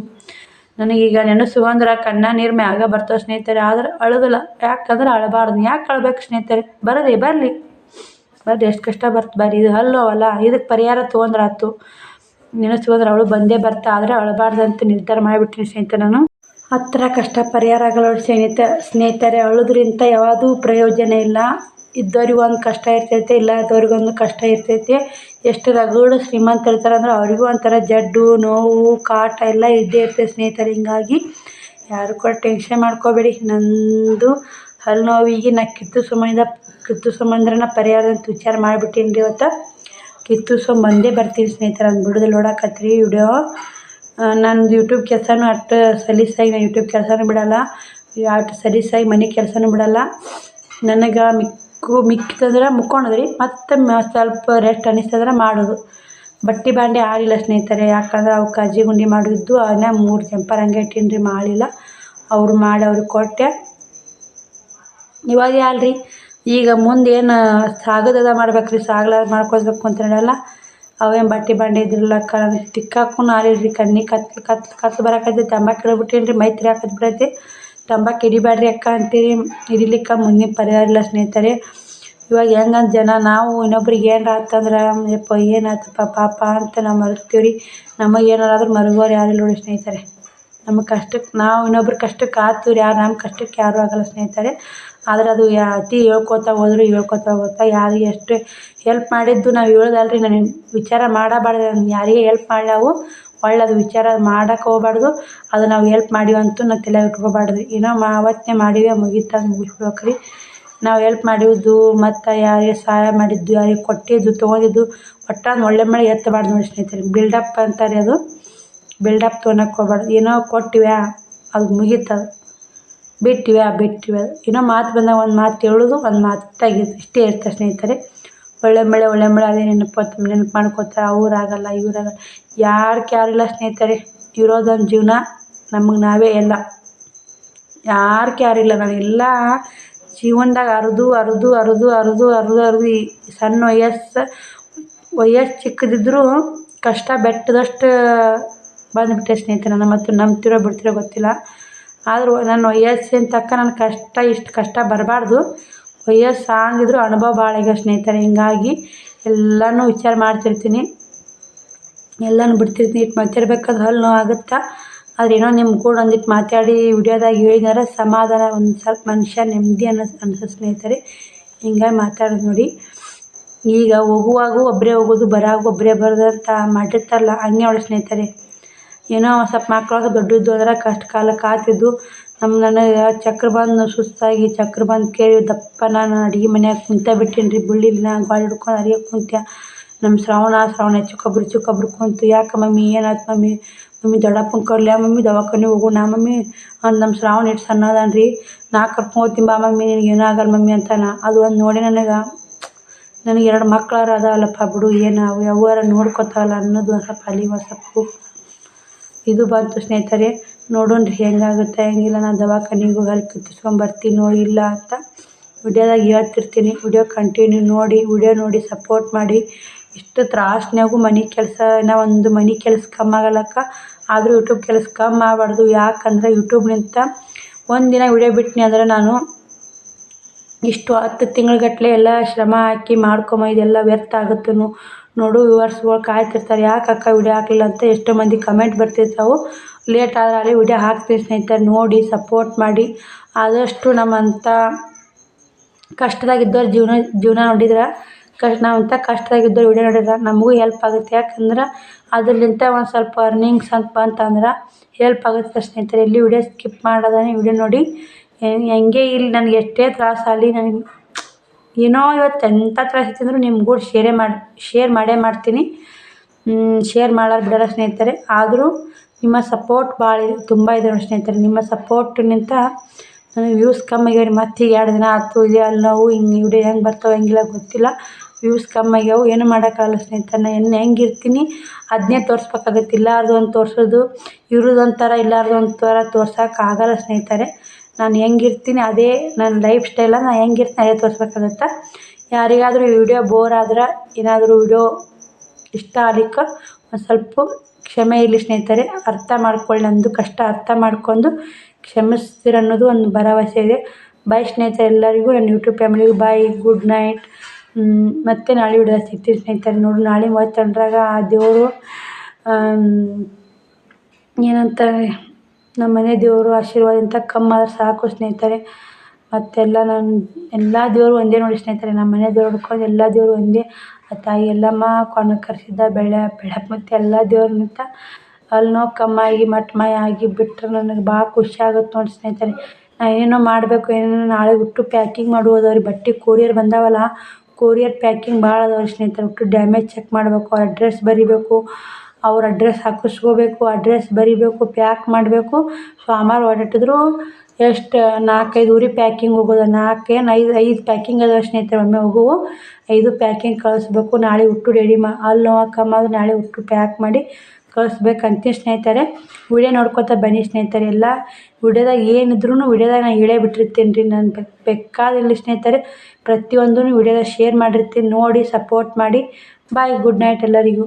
ನನಗೀಗ ನೆನೆಸ್ಕೊಂಡ್ರೆ ಕಣ್ಣ ನೀರು ಮ್ಯಾಗ ಬರ್ತಾವೆ ಸ್ನೇಹಿತರೆ. ಆದ್ರೆ ಅಳೋದಿಲ್ಲ, ಯಾಕಂದ್ರೆ ಅಳಬಾರ್ದು. ಯಾಕೆ ಅಳ್ಬೇಕು ಸ್ನೇಹಿತರೆ? ಬರಲಿ ಎಷ್ಟು ಕಷ್ಟ ಬರ್ರಿ. ಇದು ಹಲ್ಲು ಅವಲ್ಲ, ಇದಕ್ಕೆ ಪರಿಹಾರ ತೊಗೊಂಡ್ರಾತು. ನೆನೆಸ್ಕೊಂಡ್ರೆ ಅವಳು ಬಂದೇ ಬರ್ತಾ. ಆದರೆ ಅಳಬಾರ್ದಂತ ನಿರ್ಧಾರ ಮಾಡಿಬಿಟ್ಟಿನಿ ಸ್ನೇಹಿತರೆ. ನಾನು ಹತ್ತಿರ ಕಷ್ಟ ಪರಿಹಾರ ಆಗಲ್ಲ ಸ್ನೇಹಿತರೆ. ಅಳೋದ್ರಿಂದ ಯಾವುದೂ ಪ್ರಯೋಜನ ಇಲ್ಲ. ಇದ್ದವ್ರಿಗೆ ಒಂದು ಕಷ್ಟ ಇರ್ತೈತೆ, ಇಲ್ಲದವ್ರಿಗೆ ಒಂದು ಕಷ್ಟ ಇರ್ತೈತೆ. ಎಷ್ಟು ರಗಡು ಶ್ರೀಮಂತರು ಇರ್ತಾರೆ ಅಂದ್ರೆ ಅವ್ರಿಗೂ ಒಂಥರ ಜಡ್ಡು ನೋವು ಕಾಟ ಎಲ್ಲ ಇದ್ದೇ ಇರ್ತೈತೆ ಸ್ನೇಹಿತರೆ. ಹಿಂಗಾಗಿ ಯಾರು ಕೂಡ ಟೆನ್ಷನ್ ಮಾಡ್ಕೋಬೇಡಿ. ನಂದು ಹಲ್ಲು ನೋವಿಗೆ ನಾ ಕಿತ್ತುಸ್ಕೊಂಬಂದ್ರೆ ಪರಿಹಾರ ಅಂತ ವಿಚಾರ ಮಾಡಿಬಿಟ್ಟೀನಿ ರೀ. ಇವತ್ತು ಕಿತ್ತುಸ್ಕೊಂಬಂದೇ ಬರ್ತೀನಿ ಸ್ನೇಹಿತರೆ. ಅದು ಬಿಡೋದಿಲ್ಲ ನೋಡಕತ್ರಿ ವಿಡಿಯೋ. ನಂದು ಯೂಟ್ಯೂಬ್ ಕೆಲಸನೂ ಅಷ್ಟು ಸಲೀಸಾಗಿ ನಾನು ಯೂಟ್ಯೂಬ್ ಕೆಲಸನೂ ಬಿಡೋಲ್ಲ, ಅಷ್ಟು ಸಲೀಸಾಗಿ ಮನೆ ಕೆಲಸನೂ ಬಿಡೋಲ್ಲ. ನನಗೆ ಮಿಕ್ಕಿತಂದ್ರೆ ಮುಕ್ಕೊಳೋದು ರೀ. ಮತ್ತು ಸ್ವಲ್ಪ ರೆಸ್ಟ್ ಅನ್ನಿಸ್ತಂದ್ರೆ ಮಾಡೋದು. ಬಟ್ಟೆ ಬಾಂಡೆ ಆರಿಲ್ಲ ಸ್ನೇಹಿತರೆ. ಯಾಕಂದ್ರೆ ಅವು ಕಜ್ಜಿ ಗುಂಡಿ ಮಾಡಿದ್ದು ಅವನ್ನ 3 ಜಂಪರ್ ಹಂಗೆ ಇಟ್ಟೀನಿ ರೀ, ಮಾಡಿಲ್ಲ. ಅವ್ರು ಮಾಡಿ ಅವ್ರಿಗೆ ಕೊಟ್ಟೆ. ಇವಾಗ ಅಲ್ರಿ ಈಗ ಮುಂದೆ ಏನು ಸಾಗದದ ಮಾಡ್ಬೇಕು ರೀ. ಸಾಗ್ಲಾರ ಮಾಡ್ಕೊಳ್ಬೇಕು ಅಂತ ಹೇಳಲ್ಲ. ಅವೇನು ಬಟ್ಟೆ ಬಾಂಡೆ ಇದ್ದಿರಲ್ಲ ತಿಕ್ಕಾಕು ಆರಿಲ್ರಿ. ಕಣ್ಣಿಗೆ ಕತ್ಲು ಬರಕತ್ತೈತಿ. ತಂಬಾಕು ಹಿಡಿಬಿಟ್ಟೀನಿ ರೀ. ಮೈ ತಿರ್ಗಾಕತ್ ಬಿಡೈತಿ. ತಂಬಾಕು ಹಿಡಿಬೇಡ್ರಿ ಅಕ್ಕ ಅಂತೀರಿ, ಹಿಡಿಲಿಕ್ಕೆ ಮುಂದಿನ ಪರಿಹಾರ ಇಲ್ಲ ಸ್ನೇಹಿತರೆ. ಇವಾಗ ಹೆಂಗಂತ ಜನ ನಾವು ಇನ್ನೊಬ್ರಿಗೆ ಏನಾರ ಆತಂದ್ರೆ ಯಪ್ಪ ಏನಾಯ್ತಪ್ಪ ಪಾಪ ಅಂತ ನಾವು ಮರಗ್ತೀವಿ ರೀ. ನಮಗೆ ಏನಾರಾದ್ರೂ ಮರಗೋರು ಯಾರು ಇಲ್ಲ ನೋಡಿ ಸ್ನೇಹಿತರೆ. ನಮ್ಮ ಕಷ್ಟಕ್ಕೆ ನಾವು ಇನ್ನೊಬ್ರ ಕಷ್ಟಕ್ಕೆ ಆತೀವಿ ರೀ. ನಮ್ಮ ಕಷ್ಟಕ್ಕೆ ಯಾರೂ ಆಗಲ್ಲ ಸ್ನೇಹಿತರೆ. ಆದರೆ ಅದು ಅತಿ ಹೇಳ್ಕೊತಾ ಹೋದ್ರೆ ಯಾರಿಗೆ ಎಷ್ಟು ಹೆಲ್ಪ್ ಮಾಡಿದ್ದು ನಾವು ಹೇಳೋದಲ್ರಿ. ನಾನು ವಿಚಾರ ಮಾಡಬಾರ್ದು. ಯಾರಿಗೆ ಹೆಲ್ಪ್ ಮಾಡಿ ನಾವು ಒಳ್ಳೇದು ವಿಚಾರ ಮಾಡೋಕೆ ಹೋಗ್ಬಾರ್ದು. ಅದು ನಾವು ಹೆಲ್ಪ್ ಮಾಡೀವಂತೂ ನಾವು ತಲೆಯಾಗ ಇಟ್ಕೋಬಾರ್ದು. ಏನೋ ಅವತ್ತೇ ಮಾಡೀವಿ ಮುಗೀತು ಮುಗಿಸ್ಬೇಕು ರೀ. ನಾವು ಹೆಲ್ಪ್ ಮಾಡಿದ್ದು ಮತ್ತು ಯಾರಿಗೆ ಸಹಾಯ ಮಾಡಿದ್ದು, ಯಾರಿಗೆ ಕೊಟ್ಟಿದ್ದು ತೊಗೊಂಡಿದ್ದು ಒಟ್ಟು ಅದು ಒಳ್ಳೆ ಮಳೆ ಎತ್ತಬಾರ್ದು ನೋಡಿ ಸ್ನೇಹಿತರೆ. ಬಿಲ್ಡಪ್ ಅಂತಾರೆ, ಅದು ಬಿಲ್ಡಪ್ ತೊಗೊಳಕ್ಕೆ ಹೋಗ್ಬಾರ್ದು. ಏನೋ ಕೊಟ್ಟಿವ್ಯಾ ಅದು ಮುಗೀತದು, ಬಿಟ್ಟಿವೆ ಏನೋ ಮಾತು ಬಂದಾಗ ಒಂದು ಮಾತು ಹೇಳೋದು, ಒಂದು ಮಾತಾಗಿದ್ದು ಇಷ್ಟೇ ಇರ್ತದೆ ಸ್ನೇಹಿತರೆ. ಒಳ್ಳೆ ಮಳೆ ಅದೇ ನೆನಪು ಮಾಡ್ಕೋತಾರೆ. ಅವ್ರಾಗಲ್ಲ ಇವ್ರಾಗಲ್ಲ, ಯಾರಿಲ್ಲ ಸ್ನೇಹಿತರೆ. ಇರೋದೊಂದು ಜೀವನ, ನಮಗೆ ನಾವೇ ಎಲ್ಲ. ಯಾರಿಲ್ಲ. ನಾನೆಲ್ಲ ಜೀವನದಾಗ ಅರಿದು ಈ ಸಣ್ಣ ವಯಸ್ಸು ಚಿಕ್ಕದಿದ್ದರೂ ಕಷ್ಟ ಬೆಟ್ಟದಷ್ಟು ಬಂದುಬಿಟ್ಟೆ ಸ್ನೇಹಿತರೆ. ನನ್ನ ಮತ್ತು ನಂಬ್ತಿರೋ ಬಿಡ್ತಿರೋ ಗೊತ್ತಿಲ್ಲ. ಆದರೂ ನನ್ನ ವಯಸ್ಸಿನ ತಕ್ಕ ನನ್ನ ಇಷ್ಟು ಕಷ್ಟ ಬರಬಾರ್ದು. ವಯಸ್ಸು ಸಾಂಗಿದ್ರು ಅನುಭವ ಭಾಳ ಈಗ ಸ್ನೇಹಿತರೆ. ಹಿಂಗಾಗಿ ಎಲ್ಲನೂ ವಿಚಾರ ಮಾಡ್ತಿರ್ತೀನಿ, ಎಲ್ಲನೂ ಬಿಡ್ತಿರ್ತೀನಿ. ಇಟ್ಟು ಮಾತಾಡ್ಬೇಕಾದ್ರೆ ಹಲ್ಲು ನೋವು ಆಗುತ್ತಾ. ಆದರೆ ಏನೋ ನಿಮ್ಮ ಕೂಡ ಒಂದಿಟ್ಟು ಮಾತಾಡಿ ವಿಡಿಯೋದಾಗ ಹೇಳಿದಾರೆ ಸಮಾಧಾನ, ಒಂದು ಸ್ವಲ್ಪ ಮನುಷ್ಯ ನೆಮ್ಮದಿ ಅನ್ಸುತ್ತೆ ಸ್ನೇಹಿತರೆ. ಹಿಂಗಾಗಿ ಮಾತಾಡೋದು ನೋಡಿ. ಈಗ ಹೋಗುವಾಗೂ ಒಬ್ಬರೇ ಹೋಗೋದು, ಬರೋವಾಗ ಒಬ್ಬರೇ ಬರೋದು ಅಂತ ಮಾಡಿರ್ತಾರಲ್ಲ, ಹಂಗೆ ನೋಡಿ ಸ್ನೇಹಿತರೆ. ಏನೋ ಸ್ವಲ್ಪ ಮಕ್ಕಳು ದೊಡ್ಡದು ಅಂದ್ರೆ ಕಷ್ಟ ಕಾಲ ಕಾತಿದ್ದು ನನಗೆ ಚಕ್ರ ಬಂದು ಸುಸ್ತಾಗಿ ಚಕ್ರ ಬಂದು ಕೇಳಿ ದಪ್ಪ ನಾನು ಅಡುಗೆ ಮನ್ಯಾಗ ಬಿಟ್ಟೀನಿ ರೀ. ಬುಳ್ಳಿಲಿನ ಗಾಳಿ ಹಿಡ್ಕೊಂಡು ಅಡುಗೆ ಕುಂತ್ಯ. ನಮ್ಮ ಶ್ರಾವಣ ಚುಕ್ಕೊಬ್ರು ಕುಂತು, ಯಾಕೆ ಮಮ್ಮಿ ಏನಾಯ್ತು ಮಮ್ಮಿ ದೊಡ್ಡಪ್ಪನ ಕರ್ಲ್ಯಾ ಮಮ್ಮಿ ದವಾಖಾನೆಗೆ ಹೋಗೋಣ ಮಮ್ಮಿ ಅಂತ. ನಮ್ಮ ಶ್ರಾವಣ ಎಷ್ಟು ಸಣ್ಣ ಅದಾನ ರೀ, ನಾ ಕರ್ಕೊಂಡ್ತೀನಿ ಬಾ ಮಮ್ಮಿ, ನಿನಗೆ ಏನಾಗಲ್ಲ ಮಮ್ಮಿ ಅಂತಾನ. ಅದು ಒಂದು ನೋಡಿ ನನಗೆ 2 ಮಕ್ಳಾರ ಅದಾವಲ್ಲಪ್ಪ ಬಿಡು, ಏನು ಅವು ಯಾವಾರ ನೋಡ್ಕೊತಾವಲ್ಲ ಅನ್ನೋದು ಒಂದು ಸ್ವಲ್ಪ ಅಲ್ಲಿ ಒಂದು ಸ್ವಲ್ಪ ಇದು ಬಂತು ಸ್ನೇಹಿತರೆ. ನೋಡೋಣ್ರಿ ಹೆಂಗಾಗುತ್ತೆ ಹೆಂಗಿಲ್ಲ. ನಾನು ದವಾಖಾನೆಗೆ ಹೋಗಿ ಅಲ್ಲಿ ಬರ್ತೀನೋ ಇಲ್ಲ ಅಂತ ವಿಡಿಯೋದಾಗ ಹೇಳ್ತಿರ್ತೀನಿ. ವಿಡಿಯೋ ಕಂಟಿನ್ಯೂ ನೋಡಿ, ವಿಡಿಯೋ ನೋಡಿ ಸಪೋರ್ಟ್ ಮಾಡಿ. ಇಷ್ಟು ತ್ರಾಸ್ನಾಗೂ ಮನೆ ಕೆಲಸ, ಒಂದು ಮನೆ ಕೆಲಸ ಕಮ್ಮಿ ಆಗಲ್ಲಕ್ಕ, ಆದರೂ ಯೂಟ್ಯೂಬ್ ಕೆಲಸ ಕಮ್ಮಿ ಆಗಬಾರ್ದು. ಯಾಕಂದ್ರೆ ಯೂಟ್ಯೂಬ್ನಿಂದ ಒಂದಿನ ವಿಡಿಯೋ ಬಿಟ್ಟಿನಿ ಅಂದ್ರೆ ನಾನು ಇಷ್ಟು 10 ತಿಂಗಳುಗಟ್ಟಲೆ ಎಲ್ಲ ಶ್ರಮ ಹಾಕಿ ಇದೆಲ್ಲ ವ್ಯರ್ಥ ಆಗುತ್ತೆ. ನೋಡು ವ್ಯೂವರ್ಸ್ಗಳು ಕಾಯ್ತಿರ್ತಾರೆ, ಯಾಕೆ ಅಕ್ಕ ವಿಡಿಯೋ ಹಾಕಲಿಲ್ಲ ಅಂತ ಎಷ್ಟೋ ಮಂದಿ ಕಮೆಂಟ್ ಬರ್ತಿರ್ತಾವೆ. ಲೇಟ್ ಆದರೆ ಅಲ್ಲಿ ವಿಡಿಯೋ ಹಾಕ್ತೀನಿ ಸ್ನೇಹಿತರೆ. ನೋಡಿ ಸಪೋರ್ಟ್ ಮಾಡಿ. ಆದಷ್ಟು ನಮ್ಮಂಥ ಕಷ್ಟದಾಗಿದ್ದವ್ರು ಜೀವನ ನೋಡಿದ್ರೆ ನಾವಂಥ ಕಷ್ಟದಾಗಿದ್ದವ್ರು ವಿಡಿಯೋ ನೋಡಿದ್ರೆ ನಮಗೂ ಹೆಲ್ಪ್ ಆಗುತ್ತೆ. ಯಾಕಂದ್ರೆ ಅದರಲ್ಲಿಂದ ಒಂದು ಸ್ವಲ್ಪ ಅರ್ನಿಂಗ್ಸ್ ಅಂತ ಬಂತಂದ್ರೆ ಹೆಲ್ಪ್ ಆಗುತ್ತೆ ಸ್ನೇಹಿತರೆ. ಎಲ್ಲಿ ವಿಡಿಯೋ ಸ್ಕಿಪ್ ಮಾಡೋದಾನೆ ವಿಡಿಯೋ ನೋಡಿ. ಹೆಂಗೆ ಇಲ್ಲಿ ನನಗೆ ಎಷ್ಟೇ ತ್ರಾಸಾಗಲಿ, ನನಗೆ ಏನೋ ಇವತ್ತು ಎಂಥ ತ್ರಾಸ ಇತ್ತಂದ್ರೂ ನಿಮ್ಗೂ ಶೇರ್ ಮಾಡೇ ಮಾಡ್ತೀನಿ. ಶೇರ್ ಮಾಡೋರು ಬಿಡೋಲ್ಲ ಸ್ನೇಹಿತರೆ. ಆದರೂ ನಿಮ್ಮ ಸಪೋರ್ಟ್ ಭಾಳ ತುಂಬ ಇದೆ ನೋಡಿ ಸ್ನೇಹಿತರೆ. ನಿಮ್ಮ ಸಪೋರ್ಟಿನಿಂದ ನನಗೆ ವ್ಯೂಸ್ ಕಮ್ಮಿ ಆಗ್ಯಾವ. ಮತ್ತು ಈಗ 2 ದಿನ ಆಯ್ತು ಇದೆ ಅಲ್ಲಿ ನಾವು ಹಿಂಗೆ ವಿಡಿಯೋ ಹೆಂಗೆ ಬರ್ತಾವೆ ಹೆಂಗಿಲ್ಲ ಗೊತ್ತಿಲ್ಲ. ವ್ಯೂಸ್ ಕಮ್ಮಿ ಆಗ್ಯಾವು, ಏನು ಮಾಡೋಕ್ಕಾಗಲ್ಲ ಸ್ನೇಹಿತರೆ. ನಾನು ಹೆಂಗಿರ್ತೀನಿ ಅದನ್ನೇ ತೋರಿಸ್ಬೇಕಾಗತ್ತೆ. ಇಲ್ಲಾರ್ದು ಒಂದು ತೋರಿಸೋದು, ಇರೋದೊಂಥರ ಇಲ್ಲಾರ್ದು ಒಂಥರ ತೋರ್ಸೋಕ್ಕಾಗಲ್ಲ ಸ್ನೇಹಿತರೆ. ನಾನು ಹೆಂಗಿರ್ತೀನಿ ಅದೇ ನನ್ನ ಲೈಫ್ ಸ್ಟೈಲ, ನಾನು ಹೆಂಗಿರ್ತೀನಿ ಅದೇ ತೋರಿಸ್ಬೇಕಾಗತ್ತೆ. ಯಾರಿಗಾದರೂ ಈ ವಿಡಿಯೋ ಬೋರ್ ಆದ್ರೆ, ಏನಾದರೂ ವಿಡಿಯೋ ಇಷ್ಟ ಆಗ್ಲಿಕ್ಕೆ ಒಂದು ಸ್ವಲ್ಪ ಕ್ಷಮೆ ಇರಲಿ ಸ್ನೇಹಿತರೆ. ಅರ್ಥ ಮಾಡ್ಕೊಳ್ಳಿ, ನಂದು ಕಷ್ಟ ಅರ್ಥ ಮಾಡ್ಕೊಂಡು ಕ್ಷಮಿಸ್ತೀರ ಅನ್ನೋದು ಒಂದು ಭರವಸೆ ಇದೆ. ಬಾಯ್ ಸ್ನೇಹಿತರೆ, ಎಲ್ಲರಿಗೂ ನನ್ನ ಯೂಟ್ಯೂಬ್ ಫ್ಯಾಮಿಲಿಗೂ ಬಾಯ್, ಗುಡ್ ನೈಟ್. ಮತ್ತು ನಾಳೆ ವಿಡಿಯೋ ಸಿಗ್ತೀನಿ ಸ್ನೇಹಿತರೆ. ನೋಡಿ ನಾಳೆ ಮೂವತ್ತೊಂದರಾಗ ಆ ದೇವರು ಏನಂತಾರೆ, ನಮ್ಮ ಮನೆ ದೇವರು ಆಶೀರ್ವಾದದಿಂದ ಕಮ್ಮಿ ಆದ್ರೆ ಸಾಕು ಸ್ನೇಹಿತರೆ. ಮತ್ತೆಲ್ಲ ನಾನು ಎಲ್ಲ ದೇವರು ಒಂದೇ ನೋಡಿ ಸ್ನೇಹಿತರೆ. ನಮ್ಮ ಮನೆ ದೇವ್ರು ಹಿಡ್ಕೊಂಡು ಎಲ್ಲ ದೇವರು ಒಂದೇ. ಆ ತಾಯಿ ಎಲ್ಲಮ್ಮ ಕೊನೆ ಕರೆಸಿದ್ದ ಬೆಳಪ್ ಮತ್ತು ಎಲ್ಲ ದೇವ್ರನಿಂದ ಅಲ್ಲಿ ನೋವು ಕಮ್ಮಾಗಿ ಮಟ್ಮಾಯ ಆಗಿ ಬಿಟ್ಟರೆ ನನಗೆ ಭಾಳ ಖುಷಿ ಆಗುತ್ತೆ ನೋಡಿ ಸ್ನೇಹಿತರೆ. ನಾನು ಏನೇನೋ ಮಾಡಬೇಕು, ಏನೇನೋ ನಾಳೆ ಒಟ್ಟು ಪ್ಯಾಕಿಂಗ್ ಮಾಡೋದವ್ರಿ. ಬಟ್ಟೆ ಕೊರಿಯರ್ ಬಂದಾವಲ್ಲ, ಕೊರಿಯರ್ ಪ್ಯಾಕಿಂಗ್ ಭಾಳ ಅದಾವ್ರಿ ಸ್ನೇಹಿತರೆ. ಒಟ್ಟು ಡ್ಯಾಮೇಜ್ ಚೆಕ್ ಮಾಡಬೇಕು, ಅಡ್ರೆಸ್ ಬರಿಬೇಕು, ಅವ್ರ ಅಡ್ರೆಸ್ ಹಾಕಿಸ್ಕೋಬೇಕು, ಅಡ್ರೆಸ್ ಬರಿಬೇಕು, ಪ್ಯಾಕ್ ಮಾಡಬೇಕು. ಸೋಮವಾರ ಹೊರಟಿದ್ರು ಎಷ್ಟು 4-5 ಊರಿಗೆ ಪ್ಯಾಕಿಂಗ್ ಹೋಗೋದು. 5 ಪ್ಯಾಕಿಂಗ್ ಅದಾವ ಸ್ನೇಹಿತರೆ. ಒಮ್ಮೆ ಹೋಗುವು 5 ಪ್ಯಾಕಿಂಗ್ ಕಳಿಸ್ಬೇಕು. ನಾಳೆ ಒಟ್ಟು ರೆಡಿ ಅಲ್ಲಿ ನೋವು ಕಮ್ಮಾದ್ರೆ ನಾಳೆ ಒಟ್ಟು ಪ್ಯಾಕ್ ಮಾಡಿ ಕಳಿಸ್ಬೇಕಂತೀನಿ ಸ್ನೇಹಿತರೆ. ವಿಡಿಯೋ ನೋಡ್ಕೊತ ಬನ್ನಿ ಸ್ನೇಹಿತರೆ. ಎಲ್ಲ ವಿಡಿಯೋದಾಗ ಏನಿದ್ರು ವಿಡಿಯೋದಾಗ ನಾನು ಹೇಳೇ ಬಿಟ್ಟಿರ್ತೀನಿ ರೀ. ನಾನು ಬೇಕಾದಿಲ್ಲ ಸ್ನೇಹಿತರೆ, ಪ್ರತಿಯೊಂದೂ ವಿಡಿಯೋದಾಗ ಶೇರ್ ಮಾಡಿರ್ತೀನಿ. ನೋಡಿ ಸಪೋರ್ಟ್ ಮಾಡಿ. ಬಾಯ್, ಗುಡ್ ನೈಟ್ ಎಲ್ಲರಿಗೂ.